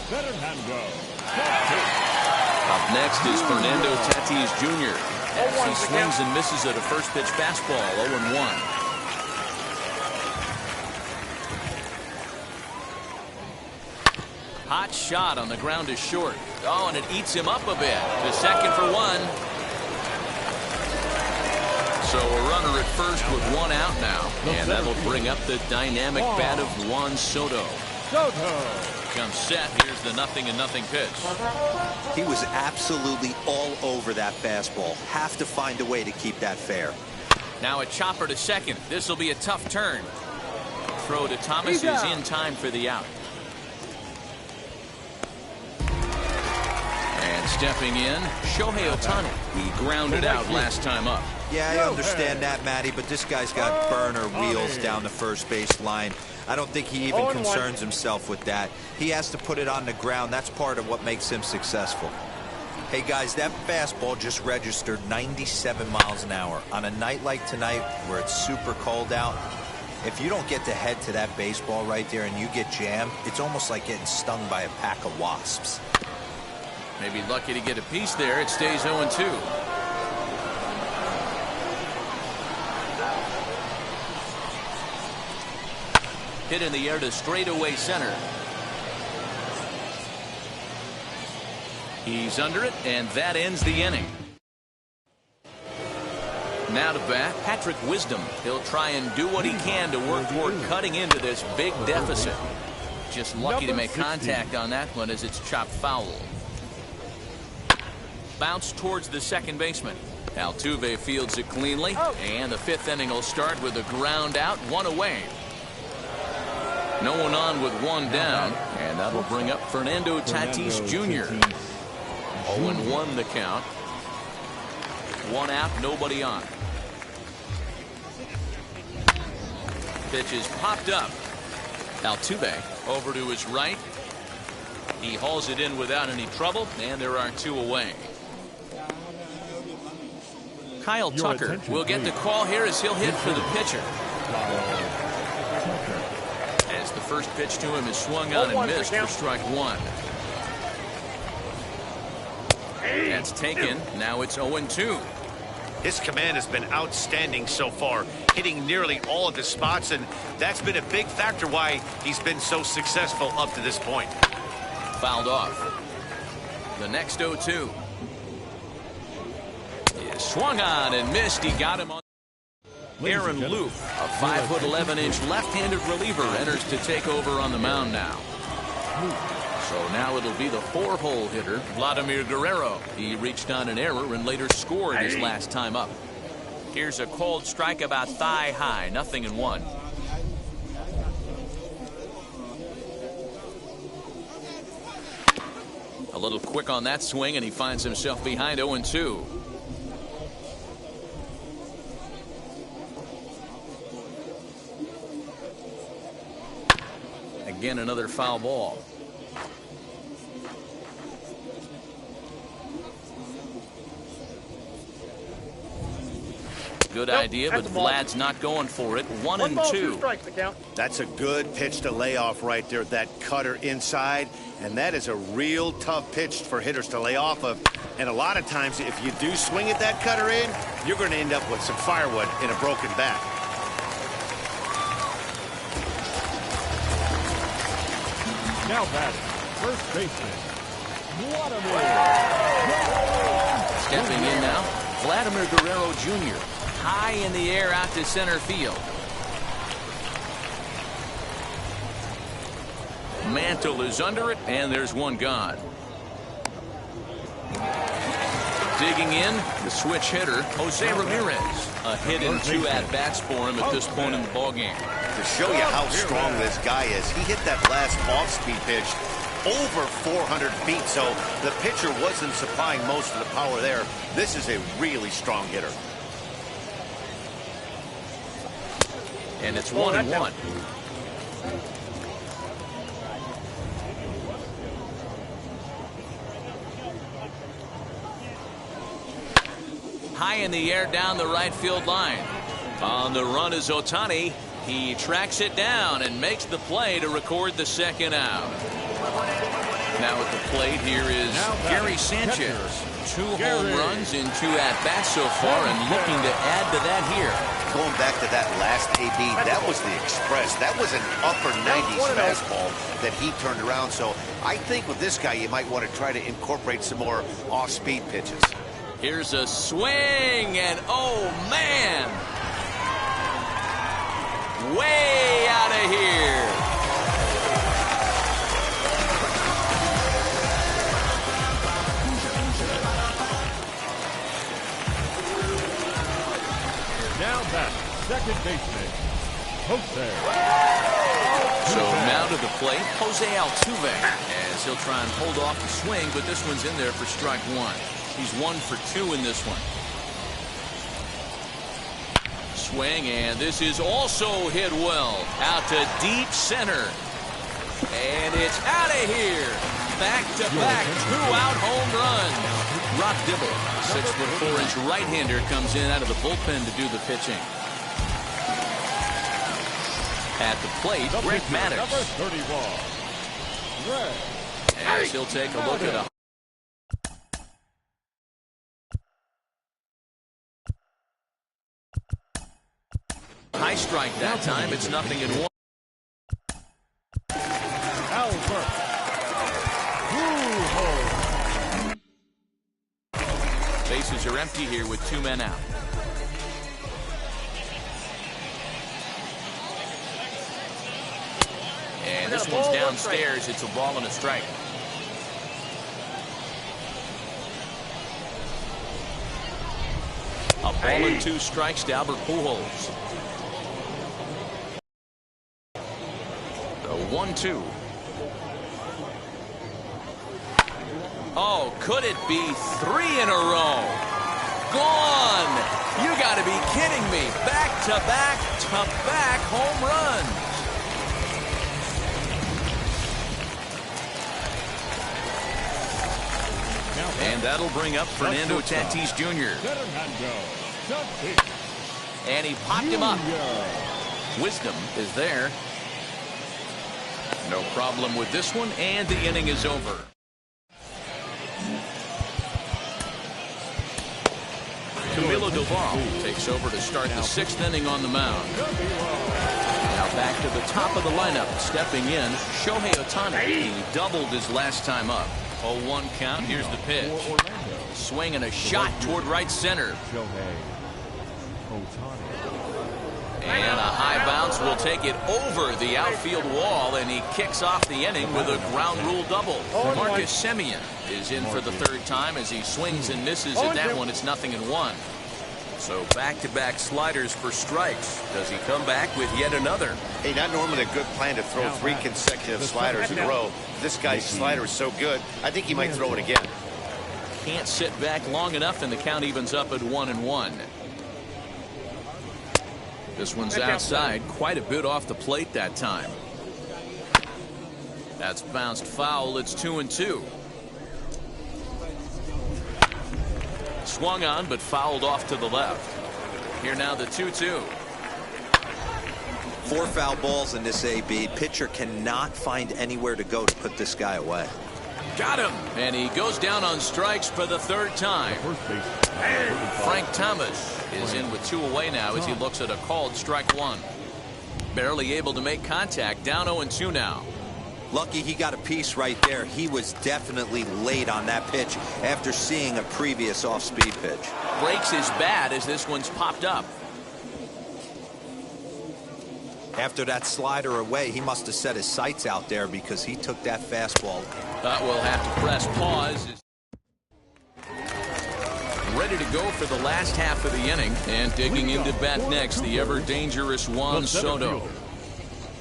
[SPEAKER 3] Fernando.
[SPEAKER 2] Up next is Fernando Tatis Jr. as he swings and misses at a first pitch fastball, 0-1. Hot shot on the ground is short. Oh, and it eats him up a bit. To second for 1. So a runner at first with 1 out now. And that'll bring up the dynamic bat of Juan Soto. Comes set. Here's the 0-0 pitch.
[SPEAKER 5] He was absolutely all over that fastball. Have to find a way to keep that fair.
[SPEAKER 2] Now a chopper to second. This will be a tough turn. Throw to Thomas is in time for the out. And stepping in, Shohei Ohtani. He grounded out last time up.
[SPEAKER 5] Yeah, I understand that, Matty, but this guy's got burner wheels down the first base line. I don't think he even concerns himself with that. He has to put it on the ground. That's part of what makes him successful. Hey, guys, that fastball just registered 97 miles an hour. On a night like tonight where it's super cold out, if you don't get to head to that baseball right there and you get jammed, it's almost like getting stung by a pack of wasps.
[SPEAKER 2] Maybe lucky to get a piece there. It stays 0-2. Hit in the air to straightaway center. He's under it, and that ends the inning. Now to bat, Patrick Wisdom. He'll try and do what he can to work toward cutting into this big deficit. Just lucky to make contact on that one as it's chopped foul. Bounce towards the second baseman. Altuve fields it cleanly, and the 5th inning will start with a ground out, 1 away. No one on with 1 down, and that'll bring up Fernando Tatis Jr. 0-1 the count. 1 out, nobody on. Pitch is popped up. Altuve over to his right. He hauls it in without any trouble, and there are 2 away. Kyle Tucker will get the call here as he'll hit for the pitcher. As the first pitch to him is swung on and missed for strike 1. That's taken. Now it's 0-2.
[SPEAKER 4] His command has been outstanding so far, hitting nearly all of his spots, and that's been a big factor why he's been so successful up to this point.
[SPEAKER 2] Fouled off. The next 0-2 is swung on and missed. He got him on. Aaron Luke, a 5'11" left-handed reliever, enters to take over on the mound now. So now it'll be the 4-hole hitter, Vladimir Guerrero. He reached on an error and later scored his last time up. Here's a cold strike about thigh high, 0-1. A little quick on that swing, and he finds himself behind 0-2. Again, another foul ball. Good idea, but Vlad's not going for it. 1-2.
[SPEAKER 7] That's a good pitch to lay off right there. That cutter inside, and that is a real tough pitch for hitters to lay off of. And a lot of times, if you do swing at that cutter in, you're going to end up with some firewood in a broken bat.
[SPEAKER 3] Now batting, first baseman, Vladimir.
[SPEAKER 2] Stepping in now, Vladimir Guerrero Jr. High in the air out to center field. Mantle is under it, and there's one gone. Digging in, the switch hitter, Jose Ramirez. A hit and 2 at-bats for him at this point in the ballgame.
[SPEAKER 7] To show you how strong this guy is, he hit that last off-speed pitch over 400 feet, so the pitcher wasn't supplying most of the power there. This is a really strong hitter.
[SPEAKER 2] And it's 1-1. High in the air down the right field line. On the run is Ohtani. He tracks it down and makes the play to record the second out. Now at the plate here is Gary Sanchez. 2 home runs in 2 at-bats so far, and looking to add to that here.
[SPEAKER 7] Going back to that last AB, that was the express. That was an upper 90s fastball that he turned around. So I think with this guy, you might want to try to incorporate some more off-speed pitches.
[SPEAKER 2] Here's a swing, and oh, man! Way out of here.
[SPEAKER 3] Now back, second baseman, Jose.
[SPEAKER 2] So now to the plate, Jose Altuve, as he'll try and hold off the swing, but this one's in there for strike 1. He's 1 for 2 in this one. Swing, and this is also hit well. Out to deep center. And it's out of here. Back-to-back 2-out home runs. Rock Dibble, 6'4" right-hander, comes in out of the bullpen to do the pitching. At the plate, Greg Maddux.
[SPEAKER 3] Number 31.
[SPEAKER 2] As he'll take a look at a high strike that time. It's 0-1.
[SPEAKER 3] Albert.
[SPEAKER 2] Bases are empty here with 2 men out. And this one's downstairs. It's a ball and a strike. A ball and 2 strikes to Albert Pujols. The 1-2. Oh, could it be 3 in a row? Gone! You got to be kidding me. Back-to-back home runs. And that'll bring up Fernando Tatis Jr. And he popped him up. Wisdom is there. No problem with this one, and the inning is over. Camilo Doval takes over to start the 6th inning on the mound. Now back to the top of the lineup, stepping in, Shohei Ohtani. He doubled his last time up. 0-1 count. Here's the pitch. Swing and a shot toward right center. And a high bounce will take it over the outfield wall, and he kicks off the inning with a ground rule double. Marcus Semien is in for the 3rd time as he swings and misses at that one. It's 0-1. So back-to-back sliders for strikes. Does he come back with yet another?
[SPEAKER 7] Hey, not normally a good plan to throw 3 consecutive sliders in a row. This guy's slider is so good, I think he might throw it again.
[SPEAKER 2] Can't sit back long enough, and the count evens up at 1-1. This one's outside, quite a bit off the plate that time. That's bounced foul. It's 2-2. Swung on, but fouled off to the left. Here now the 2-2.
[SPEAKER 5] 4 foul balls in this AB. Pitcher cannot find anywhere to go to put this guy away.
[SPEAKER 2] Got him, and he goes down on strikes for the 3rd time. Frank Thomas is in with 2 away now as he looks at a called strike 1. Barely able to make contact, down 0-2 now.
[SPEAKER 5] Lucky he got a piece right there. He was definitely late on that pitch after seeing a previous off-speed pitch.
[SPEAKER 2] Breaks his bat as this one's popped up.
[SPEAKER 5] After that slider away, he must have set his sights out there because he took that fastball.
[SPEAKER 2] We'll have to press pause. Ready to go for the last half of the inning, and digging into bat next, the ever-dangerous Juan Soto.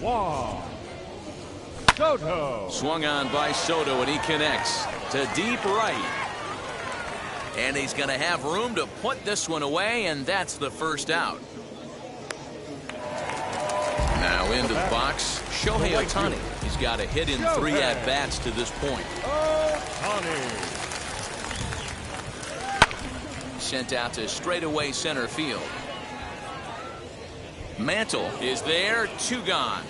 [SPEAKER 3] Juan Soto.
[SPEAKER 2] Swung on by Soto, and he connects to deep right. And he's going to have room to put this one away, and that's the 1st out. Now into the box, Shohei Ohtani. He's got a hit in 3 at-bats to this point. Sent out to straightaway center field. Mantle is there, 2 gone.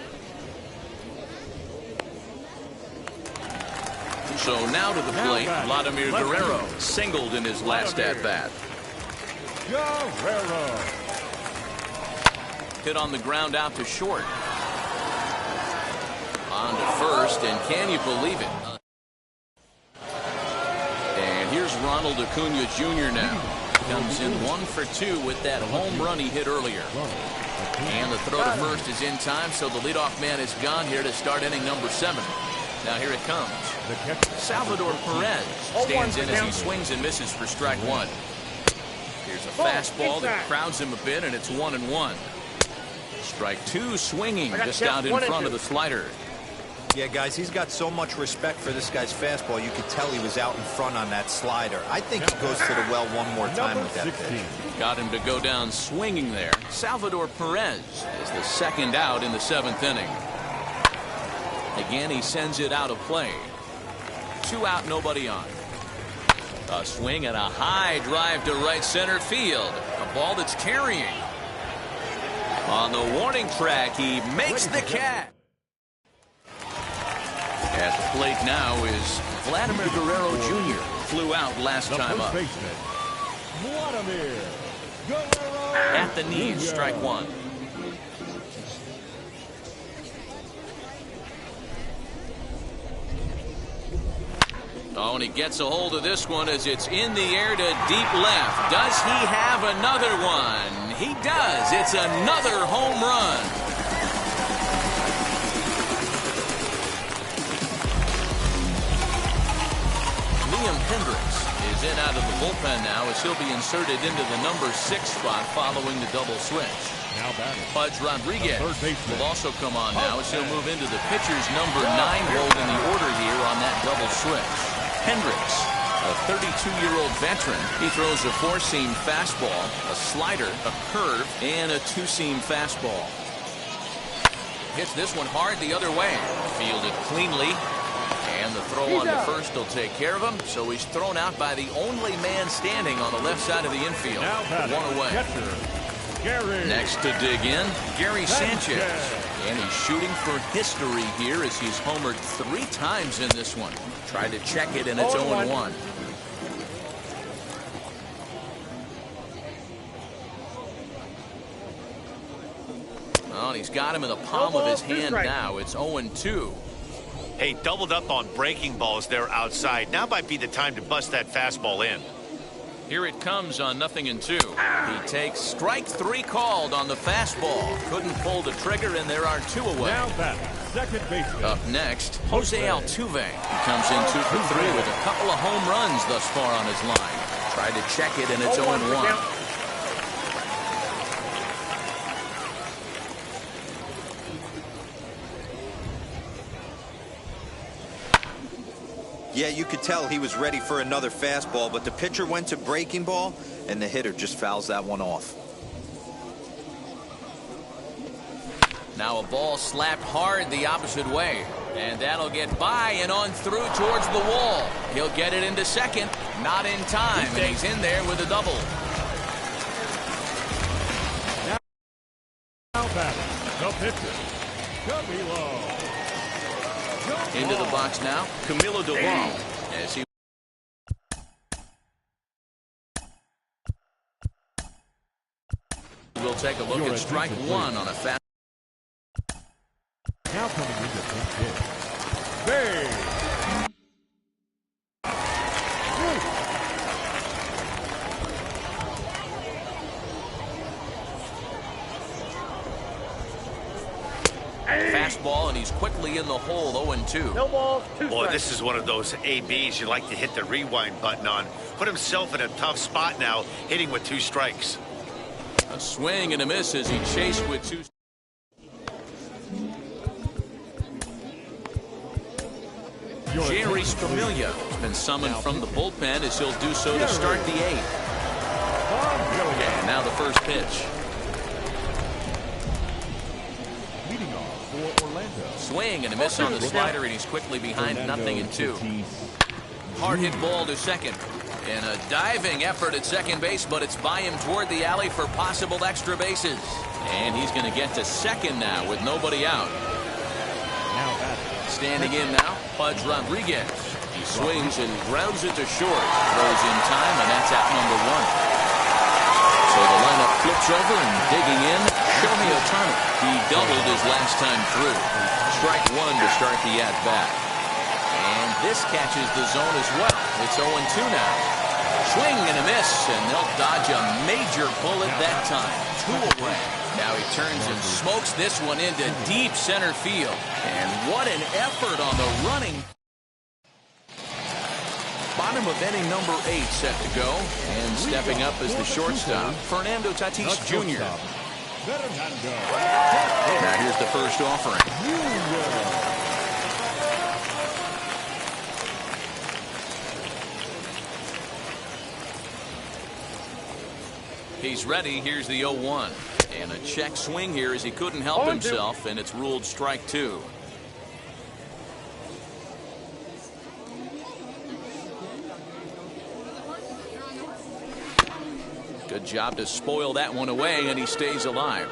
[SPEAKER 2] So now to the plate, Vladimir Guerrero singled in his last at-bat.
[SPEAKER 3] Guerrero.
[SPEAKER 2] Hit on the ground out to short. On to first, and can you believe it? And here's Ronald Acuna Jr. now. Comes in 1 for 2 with that home run he hit earlier. And the throw to first is in time, so the leadoff man is gone here to start inning number 7. Now here it comes. Salvador Perez stands in as he swings and misses for strike 1. Here's a fastball that crowds him a bit, and it's 1-1. Strike 2 swinging just out in front of the slider.
[SPEAKER 5] Yeah, guys, he's got so much respect for this guy's fastball. You could tell he was out in front on that slider. I think he goes to the well one more time with that pitch.
[SPEAKER 2] Got him to go down swinging there. Salvador Perez is the 2nd out in the 7th inning. Again, he sends it out of play. 2 out, nobody on. A swing and a high drive to right center field. A ball that's carrying. On the warning track, he makes the catch. At the plate now is Vladimir Guerrero Jr. Flew out last time up.
[SPEAKER 3] Vladimir Guerrero.
[SPEAKER 2] At the knees, strike 1. Oh, and he gets a hold of this one as it's in the air to deep left. Does he have another one? He does. It's another home run. Liam Hendricks is in out of the bullpen now as he'll be inserted into the number 6 spot following the double switch. Pudge Rodriguez will also come on now as he'll move into the pitcher's number 9 role in the order here on that double switch. Hendricks, a 32-year-old veteran. He throws a 4-seam fastball, a slider, a curve, and a 2-seam fastball. Hits this one hard the other way. Fielded cleanly. And And the throw on the first will take care of him, so he's thrown out by the only man standing on the left side of the infield. One away. Next to dig in, Gary Sanchez. And he's shooting for history here as he's homered 3 times in this one. Tried to check it, and it's 0-1. Well, he's got him in the palm of his hand now. It's 0-2.
[SPEAKER 4] Hey, doubled up on breaking balls there outside. Now might be the time to bust that fastball in.
[SPEAKER 2] Here it comes on 0-2. He takes strike 3 called on the fastball. Couldn't pull the trigger, and there are 2 away.
[SPEAKER 3] Now back, second baseman.
[SPEAKER 2] Up next, Jose Altuve. He comes in 2 for 3 with a couple of home runs thus far on his line. Tried to check it, and it's 0-1.
[SPEAKER 5] Yeah, you could tell he was ready for another fastball, but the pitcher went to breaking ball, and the hitter just fouls that one off.
[SPEAKER 2] Now a ball slapped hard the opposite way, and that'll get by and on through towards the wall. He'll get it into second, not in time, and he's in there with a double.
[SPEAKER 3] Now batting, the pitcher, Camilo.
[SPEAKER 2] Into the box now, Camilo Doval, as he will take a look at strike 1 on a fast.
[SPEAKER 3] Now coming into first pitch. Bang!
[SPEAKER 2] Fastball, and he's quickly in the hole. 0-2.
[SPEAKER 6] No balls, 2
[SPEAKER 4] Boy,
[SPEAKER 6] strikes.
[SPEAKER 4] this is one of those ABs you like to hit the rewind button on. Put himself in a tough spot now, hitting with 2 strikes.
[SPEAKER 2] A swing and a miss as he chased with 2. Jerry Familia has been summoned from the bullpen as he'll do so to start the 8th. And now the first pitch.
[SPEAKER 3] Leading off for Orlando.
[SPEAKER 2] Swing and a miss on the slider, and he's quickly behind 0-2. Hard hit ball to second. And a diving effort at second base, but it's by him toward the alley for possible extra bases. And he's going to get to second now with nobody out. Standing in now, Pudge Rodriguez. He swings and grounds it to short. Throws in time, and that's out number 1. So the lineup flips over, and digging in, Shohei Ohtani. He doubled his last time through. Strike 1 to start the at-bat. And this catches the zone as well. It's 0-2 now. Swing and a miss, and they'll dodge a major bullet that time. 2 away. Now he turns and smokes this one into deep center field. And what an effort on the running. Bottom of inning number 8 set to go. And stepping up as the shortstop, Fernando Tatis Jr. Now here's the first offering. He's ready. Here's the 0-1. And a check swing here as he couldn't help himself, and it's ruled strike 2. Good job to spoil that one away, and he stays alive.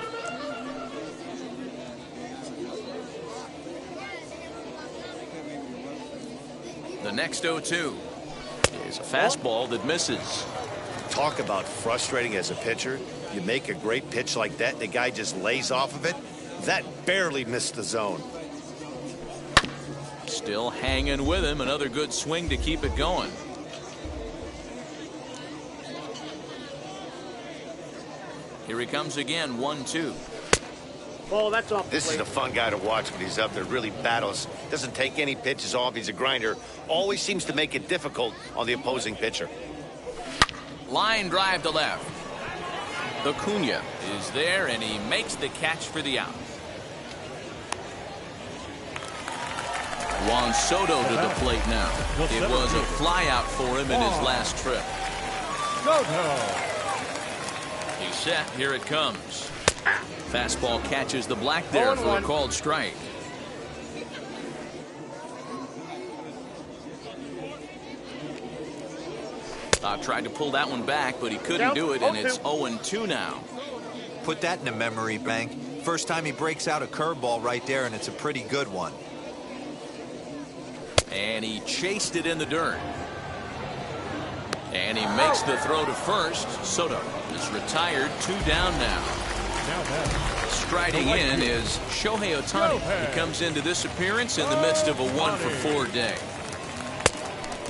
[SPEAKER 2] The next 0-2 is a fastball that misses.
[SPEAKER 7] Talk about frustrating as a pitcher. You make a great pitch like that, and the guy just lays off of it. That barely missed the zone.
[SPEAKER 2] Still hanging with him. Another good swing to keep it going. Here he comes again, 1-2.
[SPEAKER 6] Ball, that's off.
[SPEAKER 4] This is a fun guy to watch when he's up there. Really battles. Doesn't take any pitches off. He's a grinder. Always seems to make it difficult on the opposing pitcher.
[SPEAKER 2] Line drive to left. Acuna is there, and he makes the catch for the out. Juan Soto to the plate now. It was a fly out for him in his last trip. He's set. Here it comes. Fastball catches the black there for a called strike. Tried to pull that one back, but he couldn't do it, and it's 0-2 now.
[SPEAKER 5] Put that in the memory bank. First time he breaks out a curveball right there, and it's a pretty good one.
[SPEAKER 2] And he chased it in the dirt. And he makes the throw to first. Soto is retired, 2 down now. Striding in is Shohei Ohtani. He comes into this appearance in the midst of a 1-for-4 day.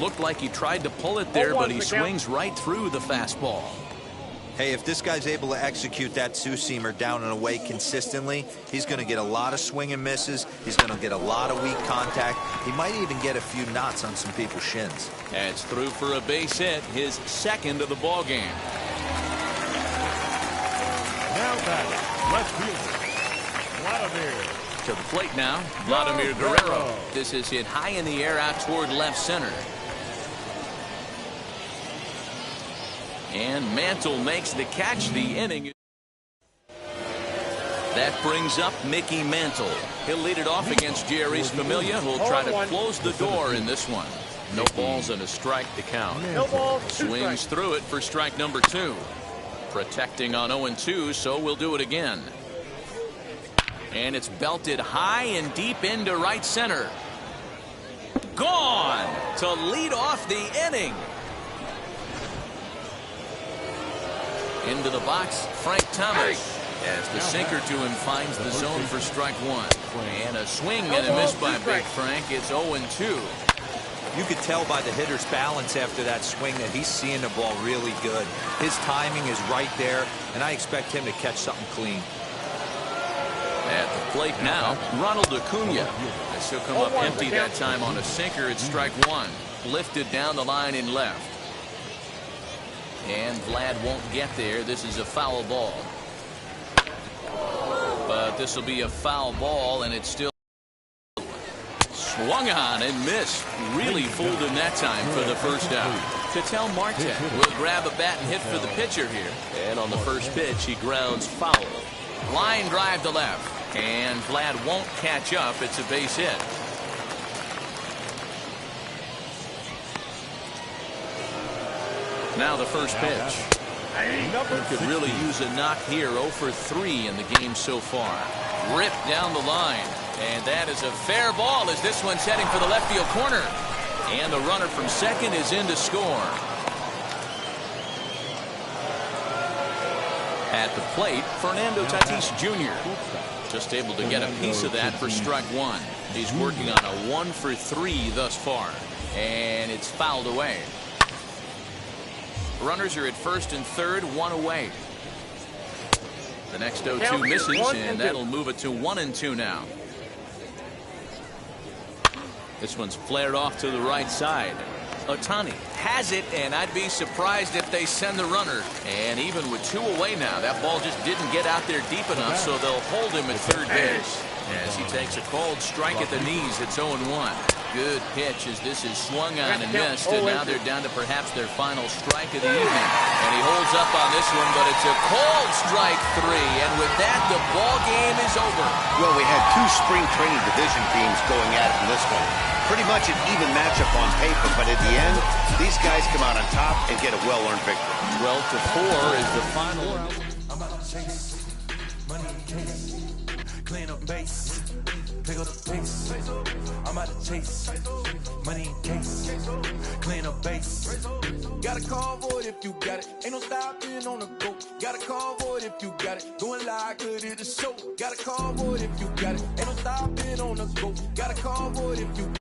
[SPEAKER 2] Looked like he tried to pull it there, but he swings right through the fastball.
[SPEAKER 5] Hey, if this guy's able to execute that two-seamer down and away consistently, he's going to get a lot of swing and misses. He's going to get a lot of weak contact. He might even get a few knots on some people's shins.
[SPEAKER 2] That's through for a base hit, his second of the ball game.
[SPEAKER 3] Now batting, left fielder, Vladimir.
[SPEAKER 2] To the plate now, Vladimir Guerrero. This is hit high in the air out toward left center. And Mantle makes the catch. The inning. That brings up Mickey Mantle. He'll lead it off against Jerry's Familia, who'll try to close the door in this one. No balls and a strike to count. Swings through it for strike number 2. Protecting on 0-2, so we'll do it again. And it's belted high and deep into right center. Gone to lead off the inning. Into the box, Frank Thomas. As the sinker to him finds the zone for strike 1. And a swing and a miss by Big Frank. It's 0-2.
[SPEAKER 5] You could tell by the hitter's balance after that swing that he's seeing the ball really good. His timing is right there, and I expect him to catch something clean.
[SPEAKER 2] At the plate now, Ronald Acuna. As he'll come up empty that time on a sinker at strike 1. Lifted down the line in left. And Vlad won't get there. This is a foul ball. But this will be a foul ball, and it's still swung on and missed. Really fooled him that time for the first out. Ketel Marte will grab a bat and hit for the pitcher here. And on the first pitch, he grounds foul. Line drive to left. And Vlad won't catch up. It's a base hit. Now the first pitch. Could really use a knock here. 0 for 3 in the game so far. Ripped down the line. And that is a fair ball as this one's heading for the left field corner. And the runner from second is in to score. At the plate, Fernando Tatis Jr. Just able to get a piece of that for strike 1. He's working on a 1 for 3 thus far. And it's fouled away. Runners are at first and third, 1 away. The next 0-2 misses, and that'll move it to 1-2 now. This one's flared off to the right side. Ohtani has it, and I'd be surprised if they send the runner. And even with 2 away now, that ball just didn't get out there deep enough, so they'll hold him at third base. As he takes a cold strike at the knees, it's 0-1. Good pitch as this is swung on and missed, and now they're down to perhaps their final strike of the evening. And he holds up on this one, but it's a cold strike 3, and with that, the ball game is over.
[SPEAKER 7] Well, we had 2 spring training division teams going at it in this one. Pretty much an even matchup on paper, but at the end, these guys come out on top and get a well-earned victory.
[SPEAKER 2] 12-4 is the final.
[SPEAKER 9] I'm about to chase money in case, clean up base, pick up the pace. I'm about to chase money in case, clean up base. Got a call for it if you got it. Ain't no stopping on the go. Got a call for it if you got it. Going live, good at the show. Got a call for it if you got it. Ain't no stopping on the go. Got a call for it if you